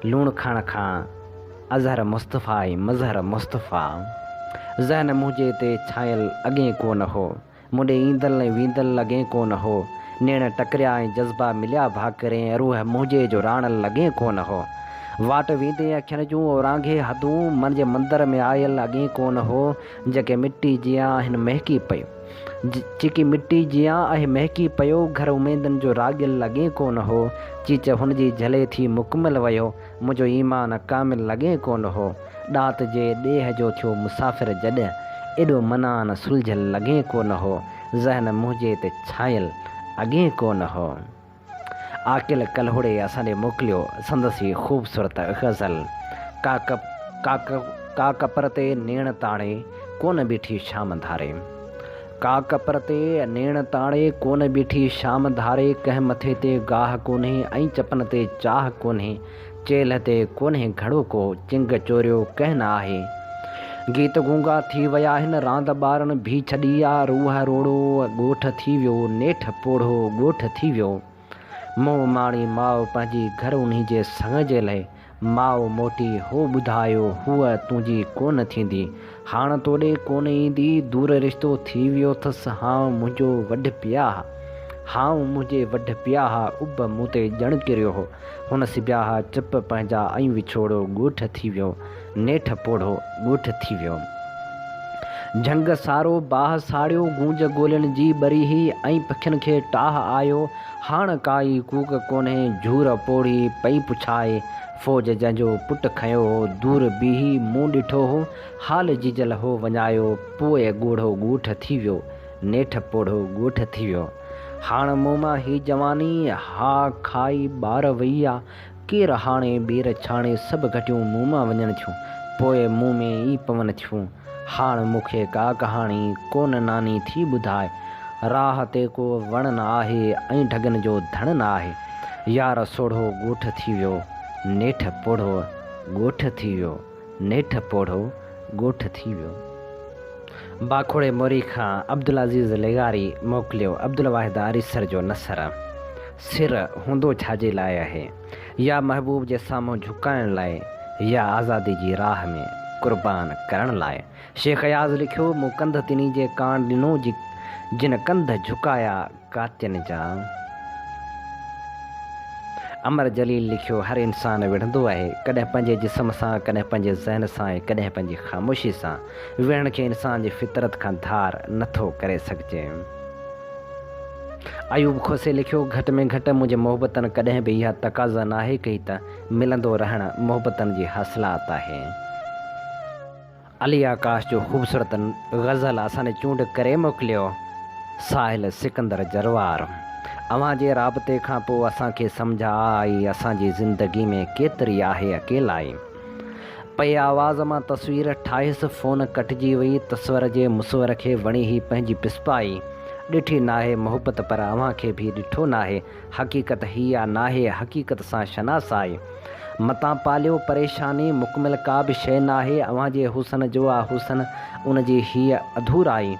B: लूण खाण खां अज़हर मुस्तफ़ा ऐं मज़हर मुस्तफ़ा, ज़हन मुंहिंजे ते छायल अॻे कोन हो, मुंडे ईंदल ऐं वींदल लॻे कोन हो, नेण टकरिया ऐं जज़्बा मिलिया भाकरे, रूह मुंहिंजे जो राणल लॻे कोन हो, वाट वेंदे अखियुनि जूं औरांघे हदूं मन जे मंदर में आयल अॻे कोन हो, जेके मिटी जियां आहिनि महकी पियो, चिकी मिटी जियां आहे महकी पियो, घर उमेदनि जो रागियल लॻे कोन हो, चीच हुनजी झले थी मुकमल वियो, मुंहिंजो ईमान कामिल लॻे कोन हो, ॾात जे ॾेह जो थियो मुसाफ़िर जॾहिं, एॾो मनान सुलझल लॻे कोन हो, ज़हन मुंहिंजे ते छायल अॻे कोन हो। आकिल कलहोड़े असांजे मोकिलियो संदसी ख़ूबसूरत गज़ल। का कपर ते नेण ताणे कोन बीठी शाम धारे, का कपर ते नेण ताणे कोन बीठी शाम धारे, कंहिं मथे ते गाह कोन्हे ऐं चपन ते चाह कोन्हे, चेल ते कोन्हे घड़ो को, चिंग चोरियो कंहिं न आहे, गीत गूंगा थी विया आहिनि रांदि ॿारनि भी छॾी आ, रूह रोड़ो ॻोठ थी वियो, नेठ पोढ़ो ॻोठ थी वियो, मोह माणी माउ पंहिंजी घर उन्ही जे संग जे लाइ, माउ मोटी हो ॿुधायो हूअ तुंहिंजी कोन थींदी, हाण तोॾे कोन ईंदी, दूर रिश्तो थी वियो अथसि हाउ मुंहिंजो वढ पियाह, हाउ मुंहिंजे वढ पियाह, उब मूं ते ॼण किरियो हो, हुन सिबिया चप पंहिंजा ऐं विछोड़ो ॻोठ थी वियो, नेठ पोढ़ो ॻोठ थी वियो, झंग सारो बाह साड़ियो, गूंज ॻोल्हण जी ॿरी ही ऐं पखियुनि खे टाह आयो, हाण काई कूक कोन्हे झूर पोड़ी पई पुछाए, फ़ौज जंहिंजो पुटु खयो हो, दूर बीही मूं ॾिठो हो, हाल जीजल हो वञायो, पोइ ॻोढ़ो ॻोठ थी वियो, नेठ पोढ़ो ॻोठ थी वियो, हाण मूं मां ही जवानी हा खाई ॿार वई आ, केरु हाणे ॿेर छाणे सभु घटियूं मूं मां वञनि थियूं, पोइ मूं में ई पवनि थियूं, हाण मूंखे का कहाणी कोन नानी थी ॿुधाए, राह ते को वण न आहे ऐं ढगनि जो धण न आहे, यार सोढ़ो ॻोठ थी वियो, नेठ पोढ़ो ॻोठ थी वियो, नेठ पोढ़ो ॻोठ थी वियो। बाखोड़े मोरी खां अब्दुल अज़ीज़ लेगारी मोकिलियो अब्दुल वाहिद आरिसर जो नसर। सिर हूंदो छाजे लाइ आहे, या महबूब जे साम्हूं झुकाइण लाइ, या आज़ादी जी राह में क़ुर्बान करण लाइ। शेख अयाज़ लिखियो, मूं कंध तिनी जे कान ॾिनो जिन कंध झुकाया कातियुनि जा। अमर जलील लिखियो, हर इंसान विढ़ंदो आहे, कॾहिं पंहिंजे जिस्म सां, कॾहिं पंहिंजे ज़हन सां ऐं कॾहिं पंहिंजी ख़ामोशी सां। विढ़ण खे इंसान जी फितरत खां धार नथो करे सघिजे। अयूब खोसे लिखियो, घटि में घटि मुंहिंजे मोहबतनि कॾहिं बि इहा तक़ाज़ा नाहे कई त मिलंदो रहणु मोहबतनि जी हासिलात आहे। अली आकाश जो ख़ूबसूरत ग़ज़ल असांजे चूंड करे मोकिलियो। साहिल सिकंदर जरवार, अव्हां जे राबते खां पोइ असांखे सम्झ आई, असांजी ज़िंदगी में केतिरी आहे अकेलाई। पई आवाज़ मां तस्वीर ठाहियसि, फ़ोन कटिजी वई, तस्वर जे मुसवर खे वणी ही पंहिंजी पिसपाई। ॾिठी नाहे मोहबत पर अव्हां खे बि ॾिठो नाहे, हक़ीक़त हीअ नाहे हक़ीक़त सां शनास आहे। मतां पालियो परेशानी, मुकमिल का बि शइ नाहे, अव्हां जे हुसन जो आहे हुसन, उन जी हीअ अधूराई।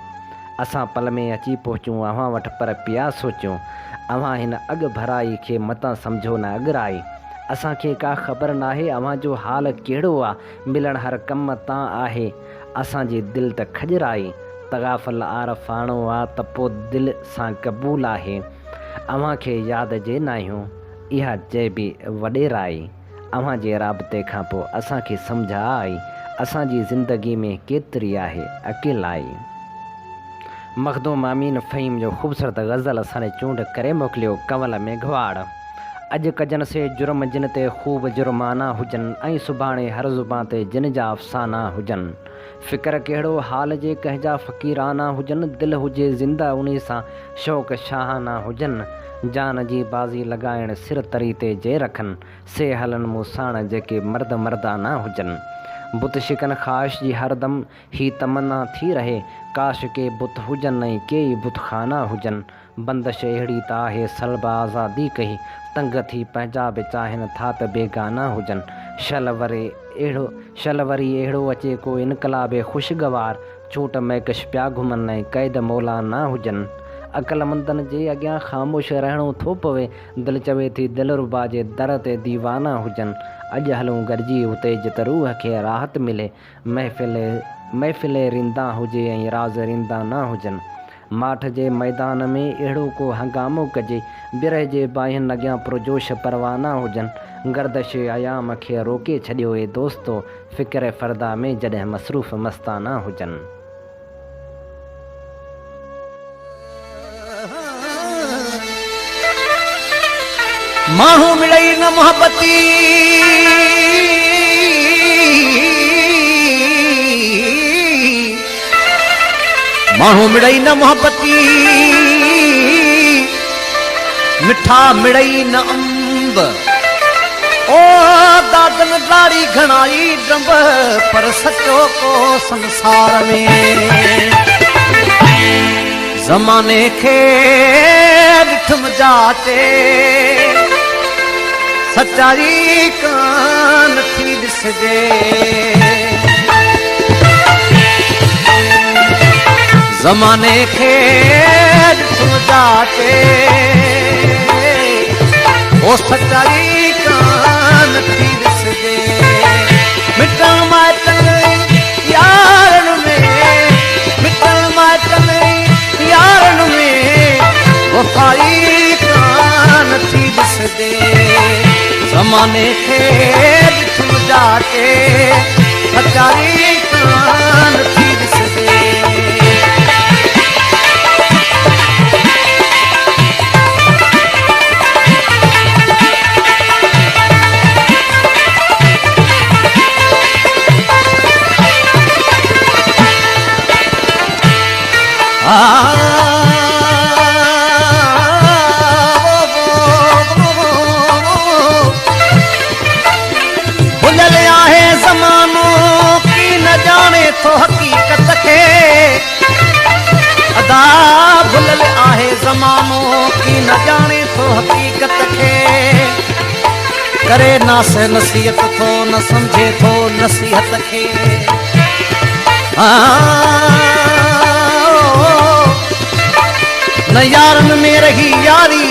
B: असां पल में अची पहुचूं अव्हां वटि पर पिया सोचूं, अव्हां हिन अॻु भराई खे मतां सम्झो न अॻिराई। असांखे का ख़बर नाहे अव्हां जो हाल कहिड़ो आहे, मिलण हर कम तां आहे, असांजी दिलि त खजराई। तग़ाफ़ल आरफ़ाणो आहे त पोइ दिलि सां क़बूल आहे, अव्हां खे यादि जे न आहियूं, इहा चइबी वॾेराई। अव्हां जे राबते खां पोइ असांखे सम्झ आई, असांजी ज़िंदगी में केतिरी आहे अकेलाई। मखदूम अमीन फ़हीम जो ख़ूबसूरत ग़ज़ल असांजे चूंड करे मोकिलियो। कंवल मेघवाड़, अॼु कजन से जुर्म जिन ते ख़ूब जुर्माना हुजनि, ऐं सुभाणे हर ज़ुबान ते जिन जा अफ़साना हुजनि। फ़िक्र कहिड़ो हाल जे कंहिंजा फ़क़ीराना हुजनि, दिलि हुजे ज़िंदा उन सां शौक़ शाहाना हुजनि। जान जी बाज़ी लॻाइण सिर तरी ते जे रखनि, से हलनि मूं साण जेके मर्द मर्दाना हुजनि। बुत शिकन ख़्वाहिश जी हरदम ही तमन्ना थी रहे, काश के बुत हुजनि ऐं के बुत खाना हुजनि। बंदिश अहिड़ी त आहे सलब आज़ादी कही, तंग थी पंहिंजा बि चाहिनि था त बेगाना हुजनि। शल वरी अहिड़ो अचे को इनकलाबे ख़ुशगवार, छूट महकश पिया घुमनि ऐं क़ैद मौलाना हुजनि। अक़लमंदनि जे अॻियां ख़ामोश रहणो थो पवे, दिलि चवे थी दिलरुबा जे दर ते दीवाना हुजनि। अॼु हलूं गॾिजी हुते जिते रूह खे राहत मिले, महफ़िल रिंदा हुजे ऐं राज़ रिंदा न हुजनि। माठ जे मैदान में अहिड़ो को हंगामो कजे, बिरह जे बाहिनि अॻियां पुरजोश परवाना हुजनि। गर्दश अयाम खे रोके छॾियो ए दोस्तो, फ़िक्र फ़रदा में जॾहिं मसरूफ़ मस्ताना हुजनि।
D: माण्हू मिलई न मोहबती, माण्हू मिलई न मोहबती, मिठा मिलई न अंब। ओ दादन दाढ़ी घणाई ड्रंब, पर सचो को संसार में। ज़माने खे ॾिठुम जाचे, सच्चाई कान थी ॾिसजे। ज़माने खे ॾिठुम जाचे, ओ सच्चाई कान थी ॾिसजे। मिटण माइटनि यारनि में, मिटण माइटनि यारनि में, वफ़ाई कान थी ॾिसजे। ज़माने खे ॾिठुम जाचे, सच्चाई कान थी ॾिसजे। भुलियल आहे ज़मानो की न जाने थो हक़ीक़त खे, अदा भुलियल आहे ज़मानो की न जाने थो हक़ीक़त खे। करे नास नसीहत थो न सम्झे थो नसीहत खे। न यारनि में रही यारी,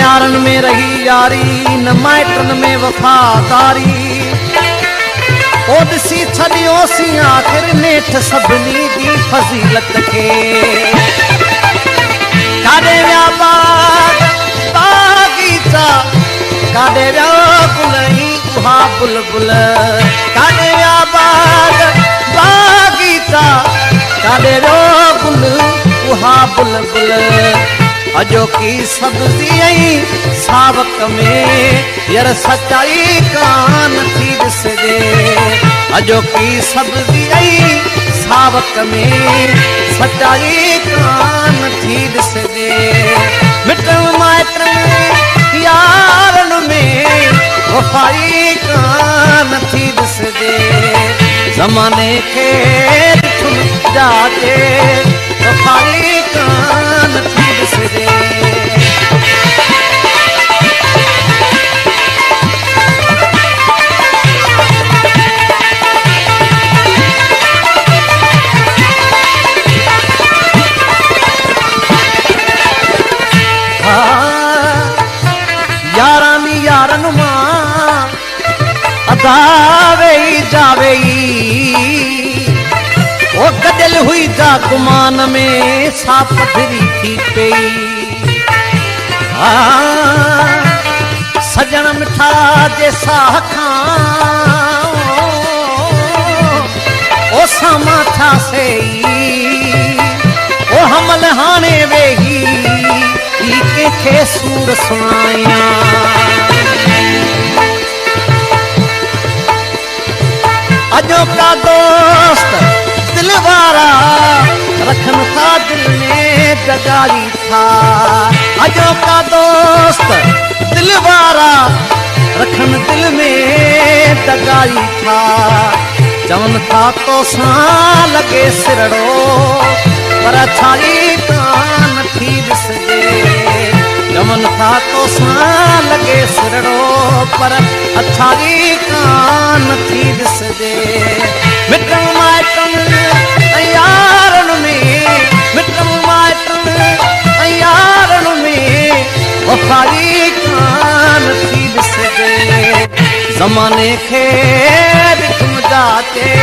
D: यारन में रही यारी न माइटन में वफादारी ओ ॾिसी छॾियोसीं आख़िर नेठ सभिनी जी फज़ीलत खे काॾे विया बाग़ीचा काॾे विया गुल उहा बुलबुल काॾे विया बाग़ीचा काॾे वियो गुल उहा बुलबुल अॼोकी सब्ज़ी ऐं सावक में यार सचाई कान थी ॾिसजे अॼोकी सब्ज़ी ऐं सावक में सचाई कान थी ॾिसजे मिटनि माइटनि यारनि में वफ़ाई कान थी ॾिसजे ज़माने खे ॾिठुमि जाचे वफ़ाई कान थी ॾिसजे यारन मां अदावे जावे ओ गॾियल हुई जा गुमान में सा पधरी थी पई सजण मिठा जे साह खां ओ सामा था सही ओ हमल हाणे वेही कंहिंखे सूर सुणायां अॼोका दोस्त दिल वारा रखन था दिल में जगाई था अॼोका दोस्त दिल वारा रखन दिल में जगाई था चवन था तो सां लॻे सिरड़ो पर छाई कान थी ॾिसजे चवन था तो सां लॻे सिरड़ो पर अछाई कान थी ॾिसजे मिटनि माइटनि ऐं यारनि में मिटनि माइटनि ऐं यारनि में वफ़ाई कान थी ॾिसजे ज़माने खे ॾिठुमि जाचे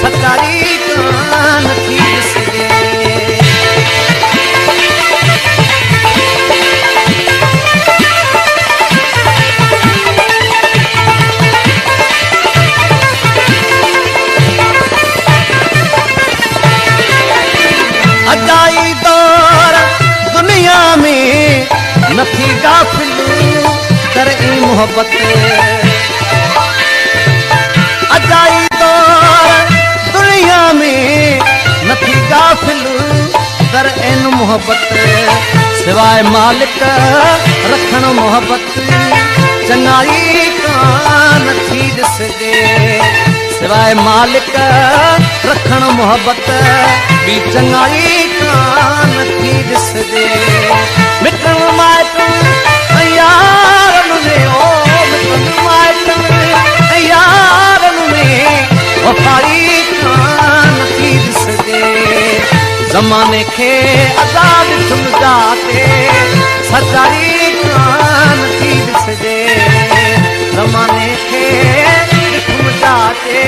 D: सचाई कान थी ॾिसजे अजाई दौर दुनिया में नथी गाफिल कर ई मोहब्बत अजाई दौर दुनिया में नथी गाफिल कर इन मोहब्बत सिवाय मालिक रखण मोहब्बत चङाई कान थी ॾिसजे सिवाय मालिक रखण मोहब्बत बि चङाई कान थी ॾिसजे मिटनि माइटनि ऐं यारनि में ओ मिटनि माइटनि ऐं यारनि में वफ़ाई कान थी ॾिसजे ज़माने खे आज़ाद ॾिठुमि जाते सचाई कान थी ॾिसजे ज़माने खे ॾिठुमि जाते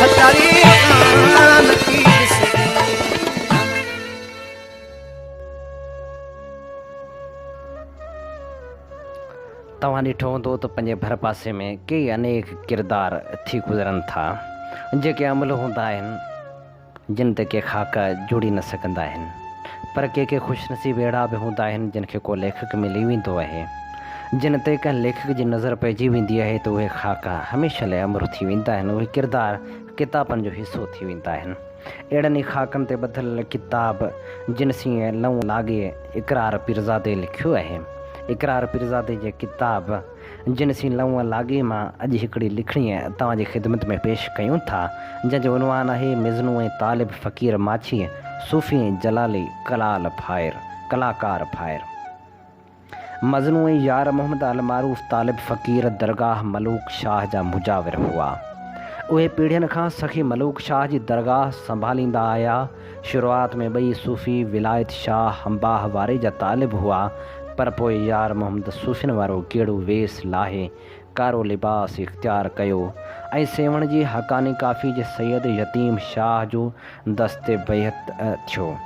D: सचाई कान थी ॾिसजे
B: तव्हां ॾिठो हूंदो त पंहिंजे भर पासे में कई अनेक किरदार थी गुज़रनि था जेके अमल हूंदा आहिनि जिन ते के ख़ाका जुड़ी न सघंदा आहिनि पर के ख़ुशनसीब अहिड़ा बि हूंदा आहिनि जिन खे को लेखक मिली वेंदो आहे जिन ते कंहिं लेखक जी नज़र पइजी वेंदी आहे त उहे ख़ाका हमेशह लाइ अमर थी वेंदा आहिनि उहे किरदार किताबनि जो हिसो थी वेंदा आहिनि अहिड़नि ई ख़ाकनि ते ॿधल किताब जिन सीअं लऊं लाॻे इक़रार पीरज़ादे लिखियो आहे इक़रार पीरज़ादे जे किताब जिन सी लऊं लाॻे मां अॼु हिकिड़ी लिखणी तव्हांजी ख़िदमत में पेश कयूं था जंहिंजो उनवान आहे मिज़नू ऐं तालिब फ़क़ीर माछी सूफ़ी ऐं जलाली कलाकार फायर मज़नू ऐं यार मोहम्मद अल मारूफ़ तालिब फ़क़ीर दरगाह मलूक शाह जा मुजाविर हुआ उहे पीढ़ियुनि खां सखी मलूक शाह जी दरगाह संभालींदा आया शुरूआत में ॿई सूफ़ी विलायत शाह हमबाह वारे जा तालिब हुआ पर पोइ यार मोहम्मद सूफ़िन वारो कहिड़ो वेस लाहे कारो लिबास इख़्तियार कयो ऐं सेवण जी हक़ानी काफ़ी जे सैयद यतीम शाह जो दस्ते बैत थियो।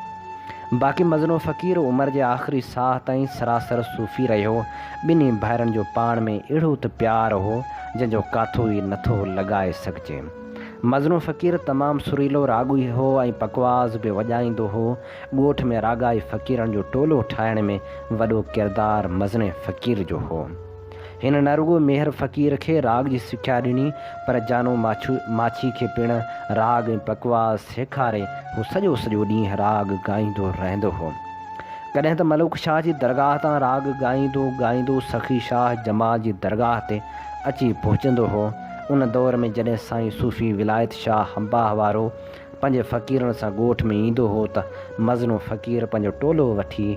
B: बाक़ी मज़नो फ़क़ीर उमिरि जे आख़िरी साह ताईं सरासर सूफ़ी रहियो। ॿिन्ही भाइरनि जो पाण में अहिड़ो त प्यार हो जंहिंजो काथो ई नथो लॻाए सघिजे। मज़नो फ़क़ीर तमामु सुरीलो राॻी हो ऐं पकवाज़ बि वॼाईंदो हो। ॻोठ में राॻाई फ़क़ीरनि जो टोलो ठाहिण में वॾो किरदारु मज़ने फ़क़ीर जो हो। हिन न रुॻो मेहर फ़क़ीर खे राॻ जी सिख्या ॾिनी पर जानो माछी खे पिणु राॻ ऐं पकवाज़ सेखारे हू सॼो ॾींहुं राॻ ॻाईंदो रहंदो हो। कॾहिं त मलूक शाह जी दरगाह तां राॻ ॻाईंदो सखी शाह जमाल जी दरगाह ते अची पहुचंदो हो। उन दौर में जॾहिं साईं सूफ़ी विलायत शाह हंबाह वारो पंहिंजे फ़क़ीरनि सां ॻोठ में ईंदो हो त मज़नो फ़क़ीर पंहिंजो टोलो वठी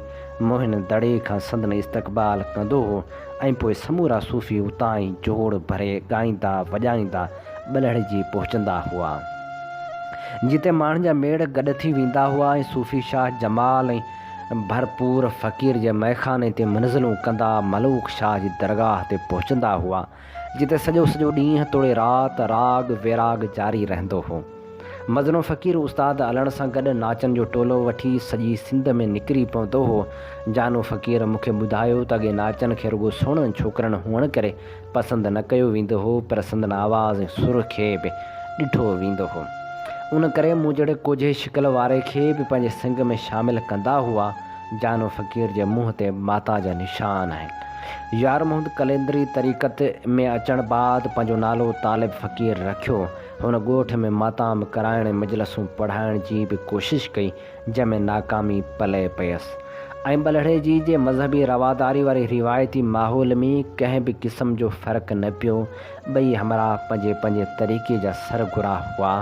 B: मोहिन दड़े खां संदन इस्तक़बाल कंदो हो ऐं पोइ समूरा सूफ़ी उतां ई जोड़ भरे ॻाईंदा वॼाईंदा ॿलहड़िजी पहुचंदा हुआ। जिते माण्हुनि जा मेड़ गॾु थी वेंदा हुआ ऐं सूफ़ी शाह जमाल ऐं भरपूर फ़क़ीर जे मैख़ाने ते मंज़िलूं कंदा मलूक शाह जी दरगाह ते पहुचंदा हुआ जिते सॼो ॾींहुं तोड़े राति राॻ विराग जारी रहंदो हो। मज़नो फ़क़ीर उस्ताद अलण सां गॾु नाचनि जो टोलो वठी सॼी सिंध में निकिरी पवंदो हो। जानो फ़क़ीर मूंखे ॿुधायो त अॻे नाचनि खे रुॻो सुहिणनि छोकिरनि हुअण करे पसंदि न कयो वेंदो हो पर संदन आवाज़ ऐं सुर खे बि ॾिठो वेंदो हो। उन करे मूं जहिड़े कोझे शिकल वारे खे बि पंहिंजे संग में शामिलु कंदा हुआ। जानो फ़क़ीर जे मुंहं ते माता जा निशान आहिनि। यार मोहम्मद कलेंदरी तरीक़त में अचण बाद पंहिंजो नालो तालिब फ़क़ीर रखियो। हुन ॻोठ में माताम कराइण मजलसूं पढ़ाइण जी बि कोशिशि कई जंहिंमें नाकामी पले पयसि ऐं ॿलहड़े जी जे मज़हबी रवादारी वारे रिवायती माहौल में कंहिं बि क़िस्म जो फ़र्क़ु न पियो। ॿई हमरा पंहिंजे तरीक़े जा सरगुरा हुआ।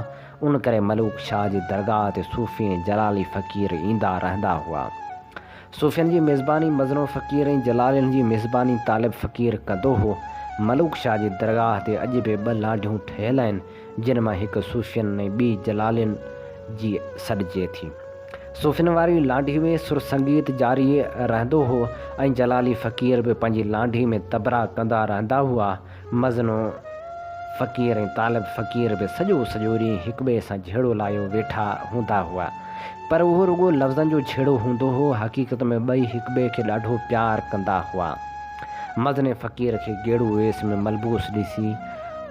B: उन करे मलूक शाह जी दरगाह ते सूफ़ी ऐं जलाली फ़क़ीर ईंदा रहंदा हुआ। सूफ़ियनि जी मेज़बानी मज़नो फ़क़ीर ऐं जलालियुनि जी मेज़बानी तालिब फ़क़ीर कंदो हो। मलूक शाह जी दरगाह ते अॼु बि 2 लांडियूं ठहियल आहिनि जिन मां हिकु सूफ़ियनि ऐं ॿी जलालियुनि जी सॾिजे थी। सूफ़ियनि वारी लांडी में सुर संगीत जारी रहंदो हो ऐं जलाली फ़क़ीर बि पंहिंजी लांडी में तबरा कंदा रहंदा हुआ। मज़नो फ़क़ीर ऐं तालिब फ़क़ीर बि सॼो ॾींहुं हिक ॿिए सां झेड़ो लायो वेठा हूंदा हुआ पर उहो रुॻो लफ़्ज़नि जो झेड़ो हूंदो हो। हक़ीक़त में ॿई हिक ॿिए खे ॾाढो प्यारु कंदा हुआ। मज़ने फ़क़ीर खे गेड़ू वेस में मलबूस ॾिसी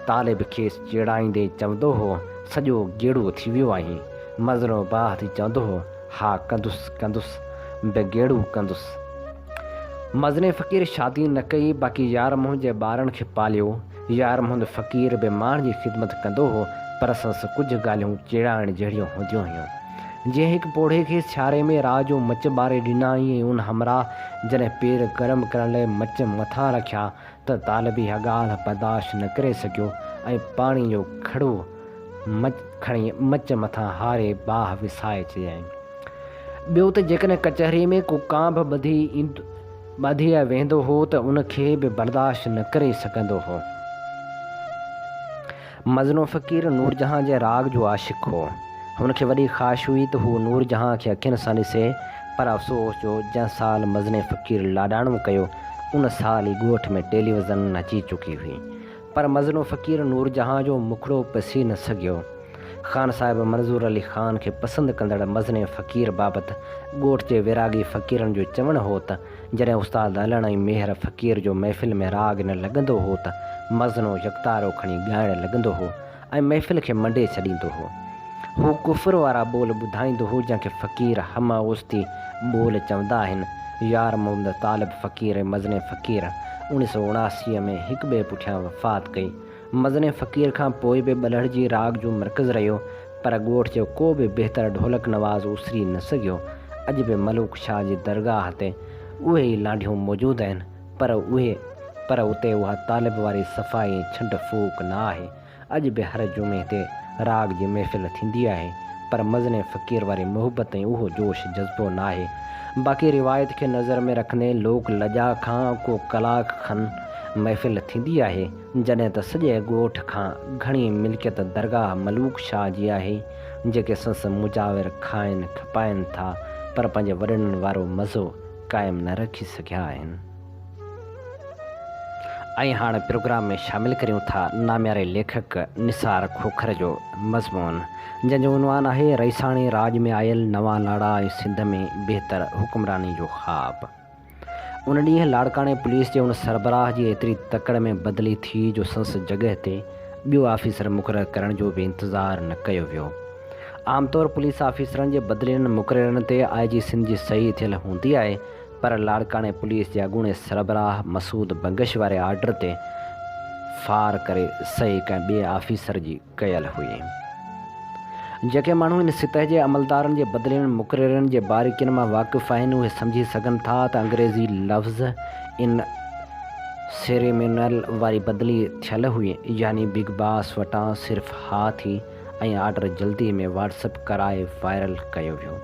B: तालिब खे चिड़ाईंदे चवंदो हो सॼो गेड़ो थी वियो आहे। मज़नो बाह थी चवंदो हो हा कंदुसि बेगेड़ू कंदुसि। मज़ने फ़क़ीर शादी न कई बाक़ी यार मोहम्मद जे ॿारनि खे पालियो। यार मोहम्मद फ़क़ीर बि माण्हुनि जी ख़िदमत कंदो हो पर संसि कुझु ॻाल्हियूं चिड़ाइण जहिड़ियूं हूंदियूं हुयूं। जीअं हिकु पोड़े खे सियारे में राह जो मच ॿारे ॾिनाई ऐं उन हमरा जॾहिं पेर गरम करण लाइ मच मथां रखिया त तालिब इहा ॻाल्हि बर्दाश्त न करे सघियो ऐं पाणी जो खड़ो खणी मच मथां हारे बाह विसाए चयाईं। ॿियो त जेकॾहिं कचहरी में को कांभ ॿधी वेंदो हो त उनखे बि बर्दाश्त न करे सघंदो हो। मज़नो फ़क़ीर नूरजहां जे राग जो आशिक़ हो। हुनखे वॾी ख़्वाहिश हुई त हू नूरजहां खे अखियुनि सां ॾिसे पर अफ़सोस जो जंहिं साल मज़ने फ़क़ीर लाॾाणो कयो उन साल ई ॻोठ में टेलीविज़न अची चुकी हुई पर मज़नो फ़क़ीर नूरजहां जो मुखड़ो पसी न सघियो। ख़ान साहिब मंज़ूर अली ख़ान खे पसंदि कंदड़ मज़ने फ़क़ीर बाबति ॻोठ जे विरागी फ़क़ीरनि जो चवणु हो त जॾहिं उस्ताद अलण ऐं मेहर फ़क़ीर जो महफ़िल में राग न लॻंदो हो त मज़नो यकतारो खणी ॻाइणु लॻंदो हो ऐं महफ़िल खे मंडे छॾींदो हो। हू कुफ़र वारा ॿोल ॿुधाईंदो हो जंहिंखे फ़क़ीर हमा ओस्ती ॿोल चवंदा आहिनि। यार मोहम्मद तालिब फ़क़ीर ऐं मज़ने फ़क़ीर 1979 में हिक ॿिए पुठियां वफ़ात कई। मज़ने फ़क़ीर खां पोइ बि ॿलहड़ जी राग जो मर्कज़ रहियो पर ॻोठ जो को बि बहितर ढोलक नवाज़ उसरी न सघियो। अॼु बि मलूक शाह जी दरगाह ते उहे ई लांडियूं मौजूदु आहिनि पर उते उहा तालिब वारी सफ़ाई ऐं छंड फूक न आहे। अॼु बि हर जुमे ते राग जी महफ़िल थींदी आहे पर मज़ने फ़क़ीर वारी मुहबत ऐं उहो जोश जज़्बो न आहे। बाक़ी रिवायत खे नज़र में रखंदे लोक लजा खां को कलाक खन महफ़िल थींदी आहे जॾहिं त सॼे ॻोठ खां घणी मिल्कियत दरगाह मलूक शाह जी आहे जेके संस मुजाविर खाइनि खपाइनि था पर पंहिंजे वॾनि वारो मज़ो क़ाइमु न रखी सघिया आहिनि। ऐं हाणे प्रोग्राम में शामिलु करियूं था नाम्यारे लेखक निसार खोखर जो मज़मून, जंहिंजो उनवान आहे रईसाणी राज में आयल नवां लाड़ा ऐं सिंध में बहितर हुकुमरानी जो ख़्वाब। उन ॾींहुं लाड़काणे पुलिस जे उन सरबराह जी एतिरी तकड़ में बदिली थी जो संस जॻह ते ॿियो ऑफिसर मुक़ररु करण जो बि इंतज़ारु न कयो वियो। आमतौर पुलिस ऑफिसरनि जे बदिलियुनि मुक़ररनि ते IG सिंध जी सही थियल हूंदी आहे, पर लाड़काणे पुलिस जे अॻूणे सरबराह मसूद बंगश वारे आर्डर ते फार करे सही कंहिं ॿिए ऑफिसर जी कयल हुई। जेके माण्हू इन सतह जे अमलदारनि जे बदिलियुनि मुक़ररनि जे बारीकियुनि मां वाक़िफ़ आहिनि, उहे सम्झी सघनि था त अंग्रेज़ी लफ़्ज़ इन सेरेमोनियल वारी बदिली थियल हुई, यानी बिग बॉस वटां सिर्फ़ु हा थी ऐं आर्डर जल्दी में व्हाट्सअप कराए वायरल कयो वियो।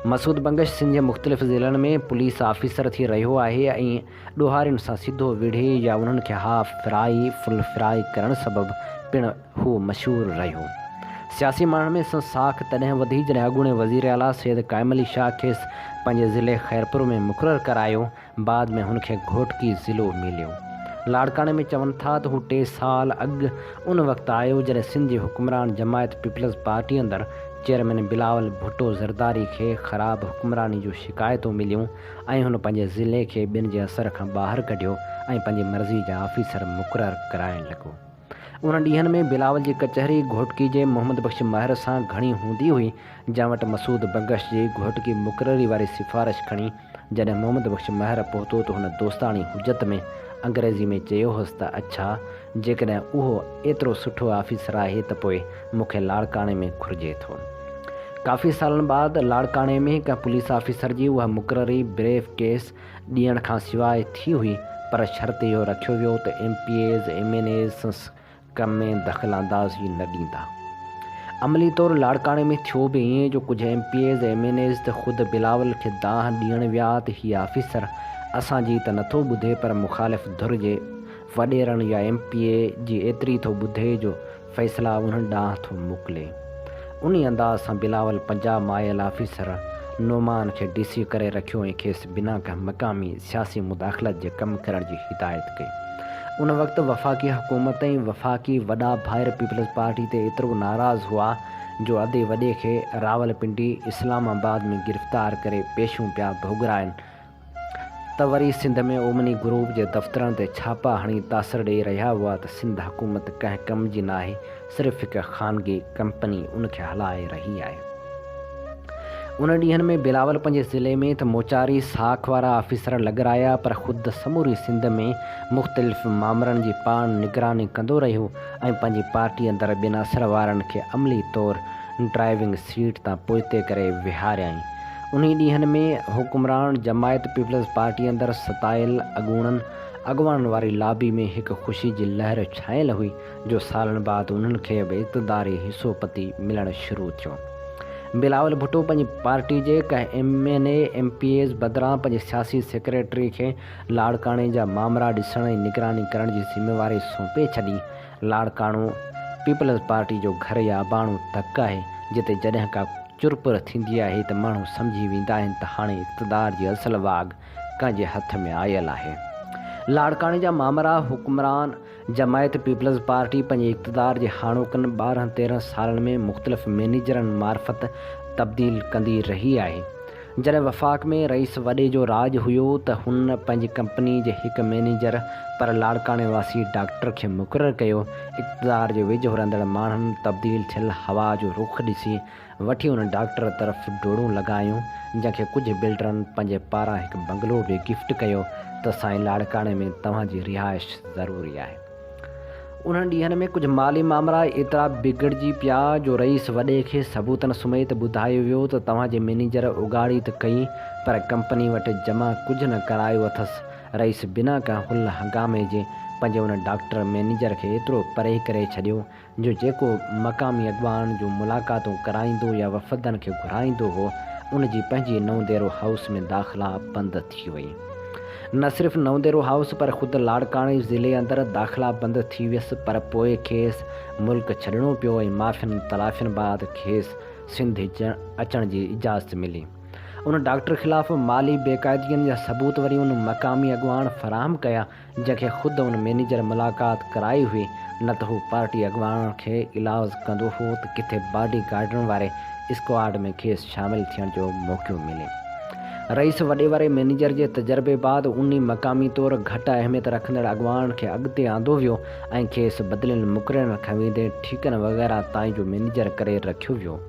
B: मसूद बंगश सिंध जे मुख़्तलिफ़ ज़िलनि में पुलिस ऑफिसर थी रहियो आहे ऐं ॾोहारियुनि सां सिधो विढ़े या उन्हनि खे हाफ फ्राई फुल फ्राई करण सबबि पिणु हू मशहूरु रहियो। सियासी माण्हुनि में साख तॾहिं वधी जॾहिं अॻूणे वज़ीर आला सैयद क़ाइम अली शाह खेसि पंहिंजे ज़िले ख़ैरपुर में मुक़ररु करायो। बाद में हुनखे घोटकी ज़िलो मिलियो। लाड़काणे में चवनि था त हू 3 साल अॻु उन वक़्तु आयो जॾहिं सिंध जे हुकुमरान जमायत पीपल्स पार्टी अंदरि चेयरमैन बिलावल भुट्टो ज़रदारी खे ख़राबु हुकुमरानी जो शिकायतूं मिलियूं ऐं हुन पंहिंजे ज़िले खे ॿिनि जे असर खां ॿाहिरि कढियो ऐं पंहिंजी मर्ज़ी जा ऑफिसर मुक़ररु कराइण लॻो। उन ॾींहनि में बिलावल जी कचहरी घोटकी जे मोहम्मद बख़्श महर सां घणी हूंदी हुई, जंहिं वटि मसूद बंगश जी घोटकी मुक़ररी वारी सिफ़ारिश खणी जॾहिं मोहम्मद बख़्श महर पहुतो त हुन दोस्ताणी हुजत में अंग्रेज़ी में चयो हुअसि त अच्छा, जेकॾहिं उहो एतिरो सुठो ऑफिसर आहे त पोइ मूंखे लाड़काणे में घुरिजे थो। काफ़ी सालनि बाद लाड़काणे में कंहिं पुलिस ऑफिसर जी उहा मुक़ररी ब्रीफ केस ॾियण खां सवाइ थी हुई, पर शर्त इहो रखियो वियो त MPAs MNAs कम में दख़ल अंदाज़ी न ॾींदा। अमली तौरु लाड़काणे में थियो बि ईअं जो कुझु MPAs MNAs त ख़ुदि बिलावल खे दाह ॾियण विया त हीअ ऑफिसर असांजी त नथो ॿुधे, पर मुख़ालिफ़ धुर जे वॾेरनि या MPA जी एतिरी थो ॿुधे जो फ़ैसिला उन्हनि ॾांहुं थो मोकिले। उन अंदाज़ सां बिलावल पंजाब मायल ऑफिसर नोमान खे DC करे रखियो ऐं खेसि बिना कंहिं मक़ामी सियासी मुदाख़लत जे कमु करण जी हिदायत कई। उन वक़्तु वफ़ाक़ी हुकूमत ऐं वफ़ाक़ी वॾा भाइर पीपल्स पार्टी ते एतिरो नाराज़ हुआ जो अधे वॾे खे रावलपिंडी इस्लामाबाद में गिरफ़्तार करे पेशियूं पिया भोगराइनि, त वरी सिंध में ओमनी ग्रुप जे दफ़्तरनि ते छापा हणी तासर ॾेई रहिया हुआ त सिंध हुकूमत कंहिं कम जी न आहे, सिर्फ़ु हिकु ख़ानगी कंपनी उनखे हलाए रही आहे। उन ॾींहनि में बिलावल पंहिंजे ज़िले में त मोचारी साख वारा ऑफिसर लॻराया, पर ख़ुदि समूरी सिंध में मुख़्तलिफ़ मामलनि जी पाण निगरानी कंदो रहियो ऐं पंहिंजी पार्टी अंदरि ॿिनि असर वारनि खे अमली तौरु ड्राइविंग सीट तां पोइते करे विहारियईं। उन ॾींहनि में हुकुमरान जमायत पीपल्स पार्टी अंदरि सतायल अॻुवान वारी लाबी में हिकु ख़ुशी जी लहर छायल हुई जो सालनि बाद उन्हनि खे बि इक़्तिदारी हिसोपती मिलणु शुरू थियो। बिलावल भुट्टो पंहिंजी पार्टी जे कंहिं MNA MPAs बदिरां पंहिंजे सियासी सेक्रेटरी खे लाड़काणे जा मामला ॾिसण ऐं निगरानी करण जी ज़िम्मेवारी सौंपे छॾी। लाड़काणो पीपल्स पार्टी जो घर या अबाणो धक आहे, जिते जॾहिं का चुरपुर थींदी आहे त माण्हू सम्झी वेंदा आहिनि त हाणे इक़्तिदार जी असल वाग कंहिंजे हथ में आयल आहे। लाड़काणे जा मामला हुकुमरान जमायत पीपल्स पार्टी पंहिंजे इक़्तिदार जे हाणोकनि 12-13 सालनि में मुख़्तलिफ़ मैनेजरनि मार्फत तब्दील कंदी रही आहे। जॾहिं वफ़ाक़ में रईस वॾे जो राज हुयो त हुन पंहिंजी कंपनी जे हिकु मैनेजर पर लाड़काणे वासी डॉक्टर खे मुक़ररु कयो। इक़्तिदार जे वेझो रहंदड़ माण्हुनि तब्दील थियल हवा जो रुख़ ॾिसी वठी हुन डॉक्टर तरफ़ डोड़ूं लॻायूं, जंहिंखे कुझु बिल्डरनि पंहिंजे पारां हिकु बंगलो बि गिफ्ट कयो त साईं लाड़काणे में तव्हांजी रिहाइश ज़रूरी आहे। उन ॾींहनि में कुझु माली मामला एतिरा बिगड़जी पिया जो रईस वॾे खे सबूतनि समेत ॿुधायो वियो त तव्हांजे मैनेजर उगाड़ी त कई, पर कंपनी वटि जमा कुझु न करायो अथसि। रईस बिना कंहिं हुल हंगामे जे पंहिंजे उन डॉक्टर मैनेजर खे एतिरो परे करे छॾियो जो जेको मक़ामी अॻवान जूं मुलाक़ातूं कराईंदो या वफ़दनि खे घुराईंदो हो, उनजी पंहिंजी नवंदेरो हाउस में दाख़िला बंदि थी वई। न सिर्फ़ु नवंदेरो हाउस पर ख़ुदि लाड़काणे ज़िले अंदरि दाख़िला बंदि थी वियसि, पर पोइ खेसि मुल्क छॾिणो पियो ऐं माफ़ियुनि तलाफ़ियुनि बाद खेसि सिंध अचण जी इजाज़त मिली। उन डॉक्टर ख़िलाफ़ माली बेक़ाइदियुनि जा सबूत वरी उन मक़ामी अॻुवाण फ़राहम कया जंहिंखे ख़ुदि उन मैनेजर मुलाक़ात कराई हुई, न त हू पार्टी अॻुवाण खे इलाज कंदो हो त किथे बॉडी गार्डनि वारे स्क्वाड में खेसि शामिल थियण जो मौक़ो मिले। रईस वॾे वारे मैनेजर जे तजर्बे बाद उन मक़ामी तौरु घटि अहमियत रखंदड़ अॻुवाण खे अॻिते आंदो वियो ऐं खेसि बदिलियल मुक़ररु खां वेंदे ठीकनि वग़ैरह ताईं जो मैनेजर करे रखियो वियो।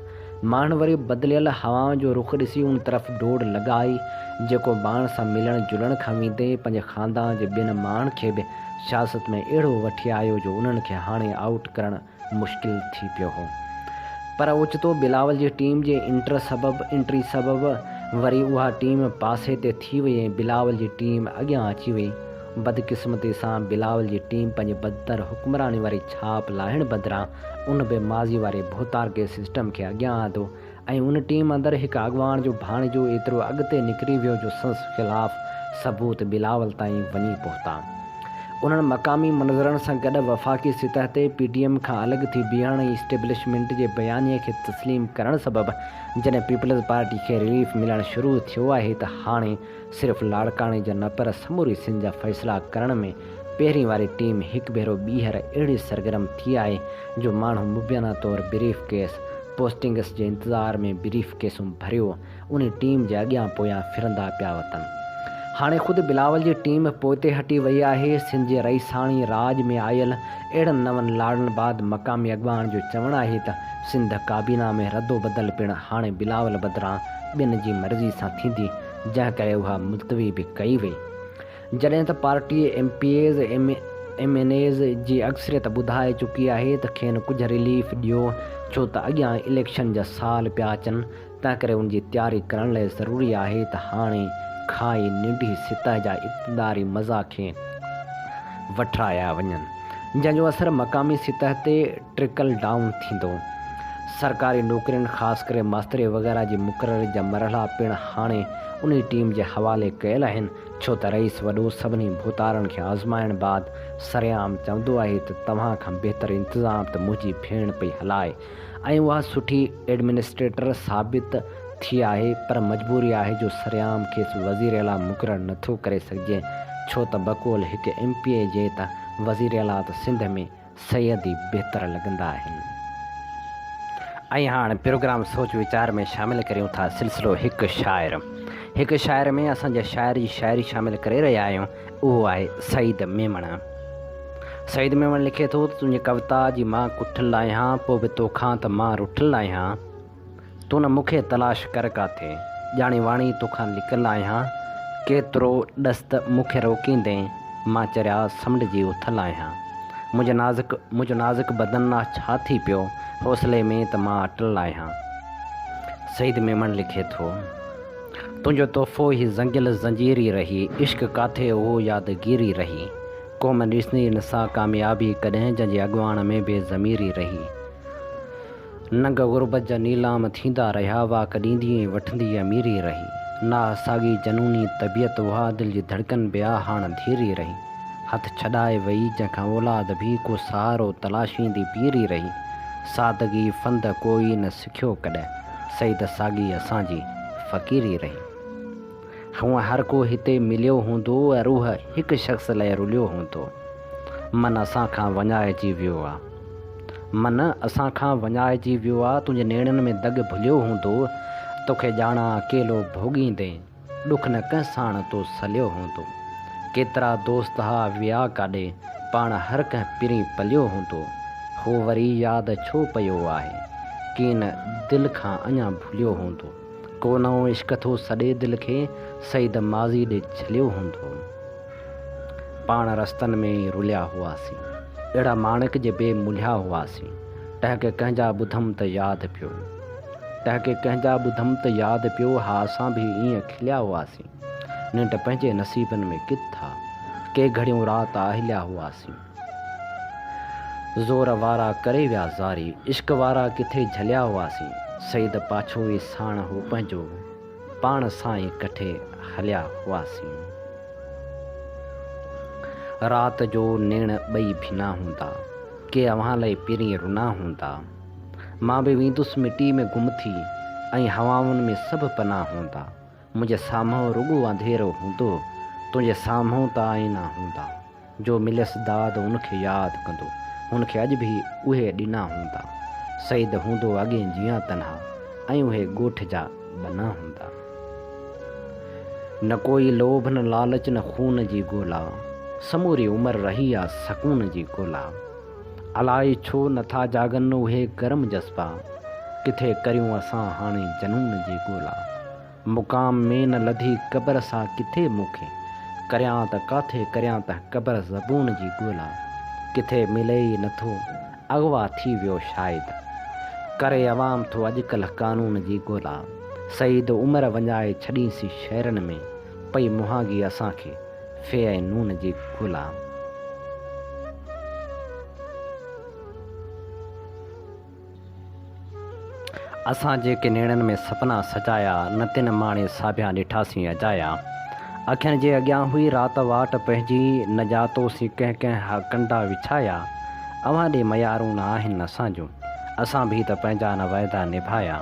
B: माण्हू वरी बदिलियल हवाउनि जो रुख़ ॾिसी उन तरफ़ डोड़ लॻाई जेको ॿाण सां मिलण जुलण खां वेंदे पंहिंजे ख़ानदान जे ॿियनि माण्हुनि खे बि सियासत में अहिड़ो वठी आयो जो उन्हनि खे हाणे आउट करणु मुश्किल थी पियो हो। पर ओचितो बिलावल जी टीम जे एंट्री सबबि वरी उहा टीम पासे ते थी वई ऐं बिलावल जी टीम अॻियां अची वई। बदकिस्मती सां बिलावल जी टीम पंहिंजे बदतर हुक्मरानी वारी छाप लाहिण बदिरां उन बि माज़ी वारे भोतारके सिस्टम खे अॻियां आंदो ऐं उन टीम अंदरि हिकु अॻुवाण जो भाणेजो एतिरो अॻिते निकिरी वियो जो संस ख़िलाफ़ सबूत बिलावल ताईं वञी पहुता। उन्हनि मक़ामी मनज़रनि सां गॾु वफ़ाक़ी सतह ते PTM खां अलॻि थी बीहण ऐं इस्टेब्लिशमेंट जे बयानीअ खे तस्लीम करण सबबि जॾहिं पीपल्स पार्टी खे रिलीफ मिलणु शुरू थियो आहे त हाणे सिर्फ़ु लाड़काणे जा न पर समूरी सिंध जा फ़ैसिला करण में पहिरीं वारी टीम हिकु भेरो ॿीहर अहिड़ी सरगर्म थी आहे जो माण्हू मुबैना तौरु ब्रीफ केस पोस्टिंग्स जे इंतज़ार में ब्रीफ केसूं भरियो उन टीम जे अॻियां पोयां फिरंदा पिया वतनि। हाणे ख़ुदि बिलावल जी टीम पोइते हटी वई आहे। सिंध जे रईसाणी राज में आयल अहिड़नि नवनि लाड़नि बाद मक़ामी अॻुवाण जो चवणु आहे त सिंध काबीना में रदो बदल पिणु हाणे बिलावल बदिरां ॿिनि जी मर्ज़ी सां थींदी, जंहिं करे उहा मुलतवी बि कई वई। जॾहिं त पार्टी MPAs MNAs जी अक्सरियत ॿुधाए चुकी आहे त खेनि कुझु रिलीफ ॾियो छो त अॻियां इलेक्शन जा साल पिया अचनि, तंहिं करे उनजी तयारी करण लाइ ज़रूरी आहे त हाणे खाई नंढी सतह जा इक़्तिदारी मज़ा खे वठराया वञनि, जंहिंजो असरु मक़ामी सतह ते ट्रिकल डाउन थींदो। सरकारी नौकरियुनि ख़ासि करे मास्तरी वग़ैरह जी मुक़ररी जा मरहला पिणु हाणे उन टीम जे हवाले कयल आहिनि, छो त रईस वॾो सभिनी भूतारनि खे आज़माइण बाद सरेआम चवंदो आहे त तव्हां खां बहितर इंतिज़ाम त मुंहिंजी भेण पई हलाए ऐं उहा सुठी एडमिनिस्ट्रेटर साबित थी आहे, पर मजबूरी आहे जो सरेआम खेसि वज़ीर आला मुक़ररु नथो करे सघिजे, छो त बक़ौल हिकु MPA जे त वज़ीर आला त सिंध में सैयद ई बहितर लॻंदा आहिनि। ऐं हाणे प्रोग्राम सोच वीचार में शामिलु करियूं था सिलसिलो हिकु शाइर में असांजे शाइर जी शाइरी शामिलु करे रहिया आहियूं। उहो आहे सईद मेमण। सईद मेमण लिखे थो त तुंहिंजी कविता जी मां कुठल आहियां, पोइ बि तोखां त मां रुठल आहियां। तूं न मूंखे तलाश कर काथे, ॼाणी वाणी तोखां लिकल आहियां। केतिरो ॾस्त मूंखे रोकींदे, मां चरिया समुंड जी उथल आहियां। मुंहिंजो नाज़ुक बदन आहे छा थी पियो, हौसले में त मां अटल आहियां। सईद मेमण लिखे थो तुंहिंजो तोहफ़ो ई ज़ंगिल ज़ंजीरी रही, इश्क काथे उहो यादगिरी रही। क़ौम ॾिसणी न सां कामयाबी कॾहिं, जंहिंजे अॻुवाण में बेज़मीरी रही। नंग गुरबत जा नीलाम थींदा रहिया, वाक ॾींदी वठंदी अमीरी रही। ना साॻी जनूनी तबियत उहा, दिलि जी धड़कन ॿिया हाणे धीरी रही। हथ छॾाए वई जंहिंखां औलाद भी, को सहारो तलाशींदी पीरी रही। सादगी फंद कोई न सिखियो कॾहिं, सईद साॻी असांजी फ़क़ीरी रही। हूअं हर को हिते मिलियो हूंदो, रूह हिकु शख़्स लाइ रुलियो हूंदो। मन असांखां वञाइजी वियो आहे, तुंहिंजे नेणनि में दग भुलियो हूंदो। तोखे ॼाणा अकेलो भोॻींदे, ॾुख न कंहिं साण तो सलियो हूंदो। केतिरा दोस्त हा विया काॾे, पाण हर कंहिं पिरी पलियो हूंदो। हो वरी यादि छो पियो आहे, कीन दिलि खां अञा भुलियो हूंदो। को नओं इश्क थो सॾे दिलि खे, सईद माज़ी ॾे झलियो हूंदो। पाण रस्तनि में रुलिया हुआसीं, अहिड़ा माणिक जे बे मुलिया हुआसीं। टहिके कंहिंजा ॿुधमि त यादि पियो, हा असां बि ईअं खिलिया हुआसीं। निंड पंहिंजे नसीबनि में किथां, के घड़ियूं राति आहिलिया हुआसीं। ज़ोर वारा करे विया ज़ारी, इश्क वारा किथे झलिया हुआसीं। सईद पाछो ई साण हो पंहिंजो, पाण सां ई कठे हलिया हुआसीं। राति जो नेण ॿई भिना हूंदा, के अव्हां लाइ पहिरीं रुना हूंदा। मां बि वेंदुसि मिटी में गुम थी, ऐं हवाउनि में सभु पनाह हूंदा। मुंहिंजे साम्हूं रुॻो अंधेरो हूंदो, तुंहिंजे साम्हूं त आईना हूंदा। जो मिलियसि दाद उनखे यादि कंदो, हुनखे अॼु बि उहे ॾिना हूंदा। सईद हूंदो अॻे जीअं तन्हा, ऐं उहे ॻोठ जा बना हूंदा। न कोई लोभ न लालच न खून जी ॻोल्हा, समूरी उमिरि रही आहे सकून जी ॻोल्हा। अलाए छो नथा जागनि उहे गरम जज़्बा, किथे करियूं असां हाणे जनून जी ॻोल्हा। मुक़ाम में न लधी क़बर सां किथे मूंखे, करियां त काथे करियां त क़बर ज़बून जी ॻोल्हा। किथे मिले ई नथो, अॻवा थी वियो शायदि, करे अवाम थो अॼुकल्ह कानून जी ॻोल्हा। सईद उमिरि वञाए छॾींसी शहरनि में, पई मुहागी असांखे फे ऐं नून जी ॻोल्हा। असां जेके नेणनि में सपना सजाया, न तिन माणे साबिया ॾिठासीं अजाया। अखियुनि जे अॻियां हुई राति वाट पंहिंजी, न जातोसीं कंहिं कंहिं कंडा विछाया। अवां ॾे मयारूं न आहिनि असां जूं, असां बि त पंहिंजा न वाइदा निभाया।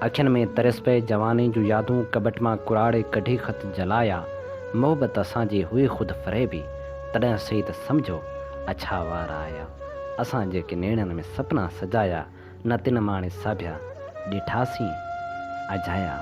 B: अखियुनि में तरस पए जवानी जूं यादूं, कबट मां कुराड़े कढी ख़त जलाया। मोहबत असांजी हुई ख़ुदि फ़रेबी, तॾहिं सही त सम्झो अछा वार आया। असां जेके नेणनि में सपना सजाया, न तिन माणे साबिया ॾिठासीं अजाया।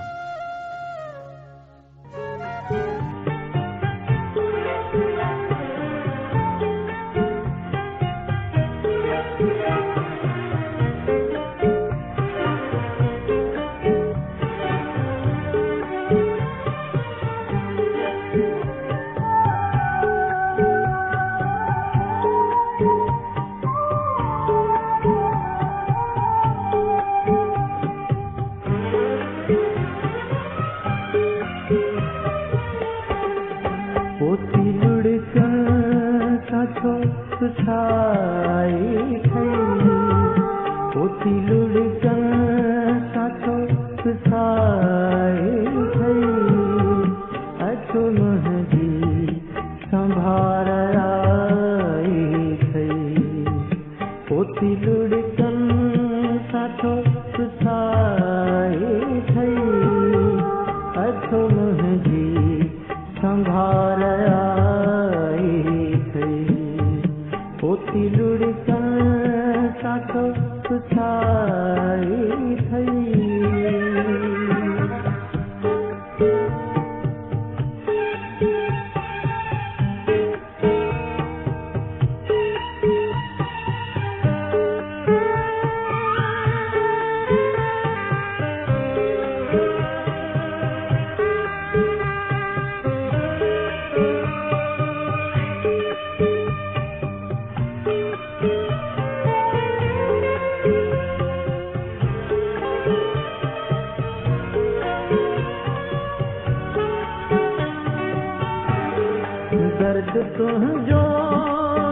E: दर्द तुंहिंजो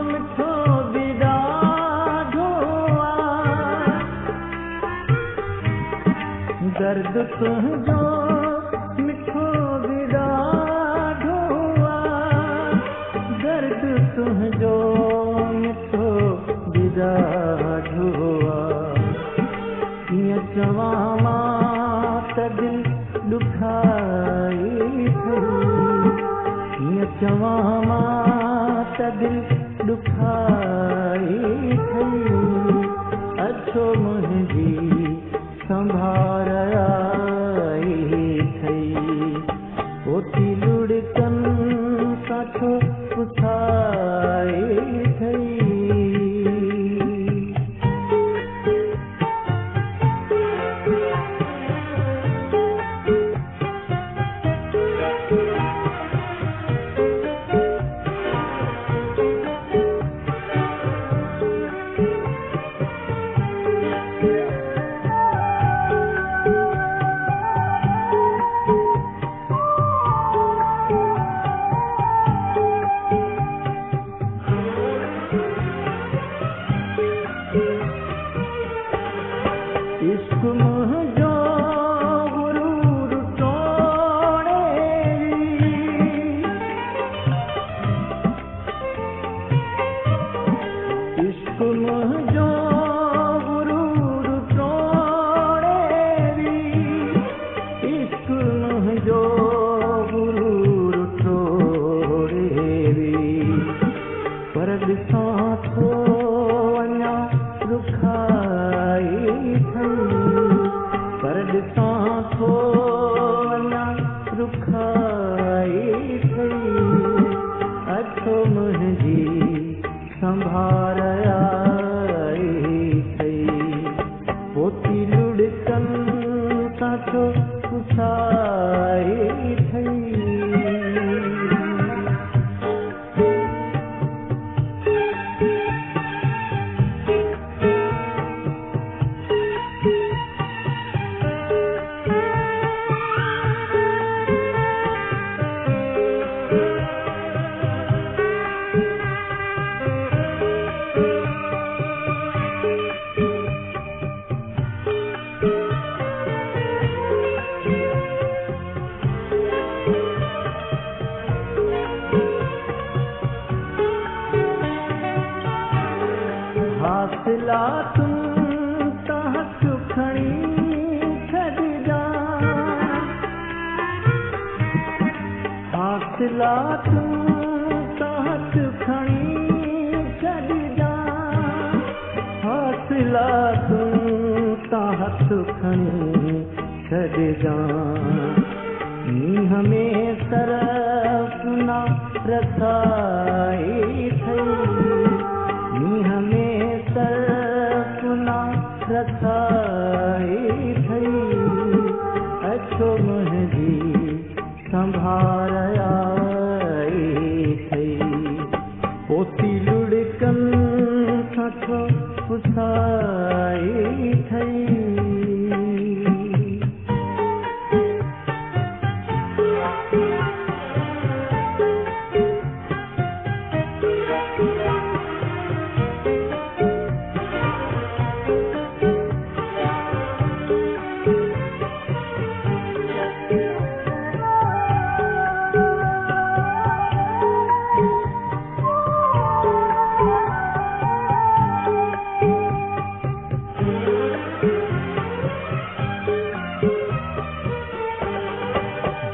E: मिठो बि ॾाढो आहे, दर्द तुंहिंजो मिठो बि ॾाढो आहे, दर्द तुंहिंजो मिठो बि ॾाढो आहे। कीअं चवां मां त दिलि ॾुखाई कीअं चवां मां त दिलि ॾुखाई अछो मुंहिंजी संभार आई ओती लुड़कनि सां छो पुछाई थो अञा रुखाई ठही पर ॾिसां थो अञा रुखाई ठही अछो मुंहिंजी संभार आई ठही पोती लुड़कनि सां छो पुछाई ठही हासिला तुम तहत खणी छॾिजा हासिला तुम तहत खणी छॾिजा हासिला तुम तहत खणी छॾिजा मींहं में सरफ न रसाई ठही मींहं में सरफ न रसाई ठही अछो मुंहिंजी संभार आई ठही पोती लुड़कनि सां छो पुछाई ठही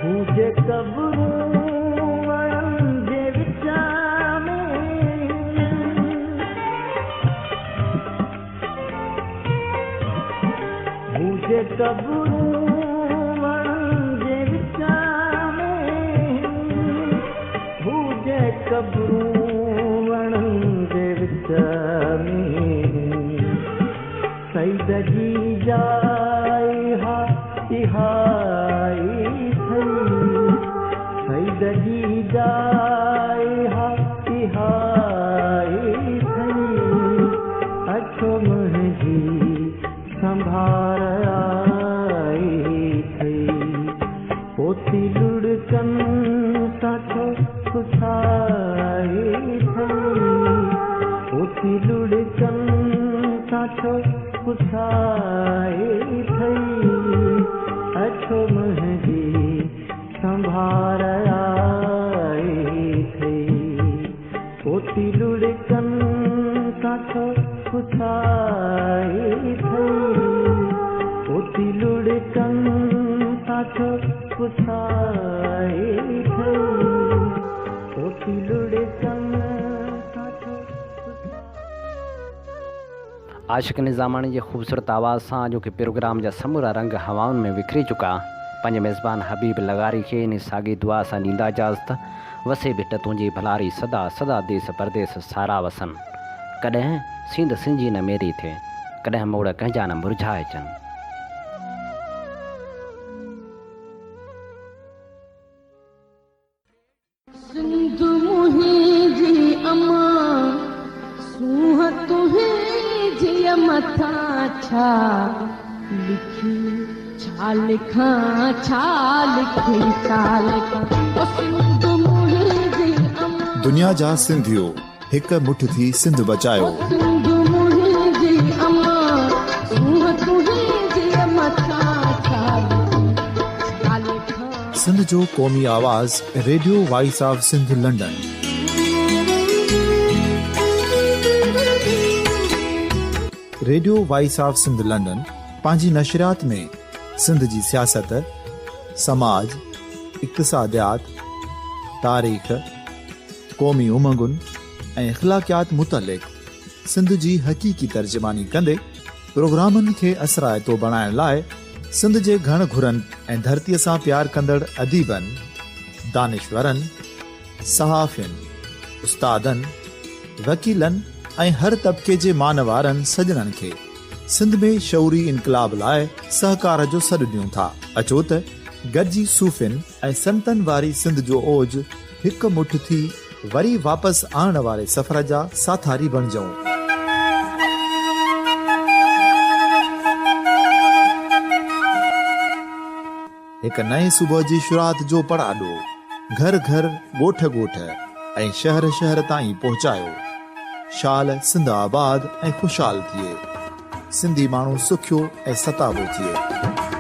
E: भूजे कबरूं वणनि जे विच में भूजे कबरूं वणनि जे विच में भूजे कबरूं वणनि जे विच में सईद जी जाइ हा तिहाई सईद जी जाइ हा तिहाई ठही अछो मुंहिंजी संभार आई ठही पोती लुड़कनि सां छो पुछाई ठही पोती लुड़कनि सां छो पुछाई ठही अछो मुंहिंजी संभार आई ठही पोती लुड़कनि सां छो पुछाई ठही पोती लुड़कनि सां छो पुछाई ठही पोती लुड़कनि सां छो
B: आशिक़ निज़ामानी जी ख़ूबसूरत आवाज़ सां जो कि प्रोग्राम जा समूरा रंग हवाउनि में विखरी चुका पंहिंजे मेज़बान हबीब लगारी खे इन साॻी दुआ सां ॾींदा इजाज़त वसे भिट तुंहिंजी भलारी सदा सदा देस परदेस सारा वसन कॾहिं सिंध सिंजी न मेरी थिए कॾहिं मोड़ कंहिंजा न मुरझाए अचनि
F: सिंध मुंहिंजी अमा सूंह तुंहिंजी मथां छा लिखी छा लिखां छा लिखी छा लिखां सिंध मुंहिंजी अमा
A: दुनिया जा सिंधियो हिक मुठ थी सिंध बचायो
F: सिंध मुंहिंजी अमा सूंह तुंहिंजी मथां छा लिखां
A: सिंध जो क़ौमी आवाज़ radio voice of Sindh London radio voice of Sindh London पंहिंजी नशरियात में सिंध जी सियासत समाज इक़्तिसादियात तारीख़ क़ौमी उमंगुनि ऐं इख़्लाक़ियात मुतलिक़ सिंध जी हक़ीक़ी तर्जमानी कंदे प्रोग्रामनि खे असराइतो बणाइण लाइ सिंध जे घण घुरनि ऐं धरतीअ सां प्यार कंदड़ अदीबनि, दानिश्वरनि, सहाफ़ियुनि, उस्तादनि, वकीलनि ऐं हर तबिके जे मानवारनि सजणनि खे सिंध में शऊरी इनकलाब लाइ सहकार जो सॾु ॾियूं था। अचो त गॾिजी सूफ़ियुनि ऐं संतनि वारी सिंध जो ओज हिकु मुठ थी वरी वापसि आणण वारे सफ़र जा साथारी बणिजऊं। हिकु नए सुबुह जी शुरूआत जो पड़ाॾो घर घर, ॻोठ ॻोठ ऐं शहर शहर ताईं पहुचायो। शाल सिंध आबाद ऐं ख़ुशहाल थिए, सिंधी माण्हू सुखियो ऐं सताबो थिए।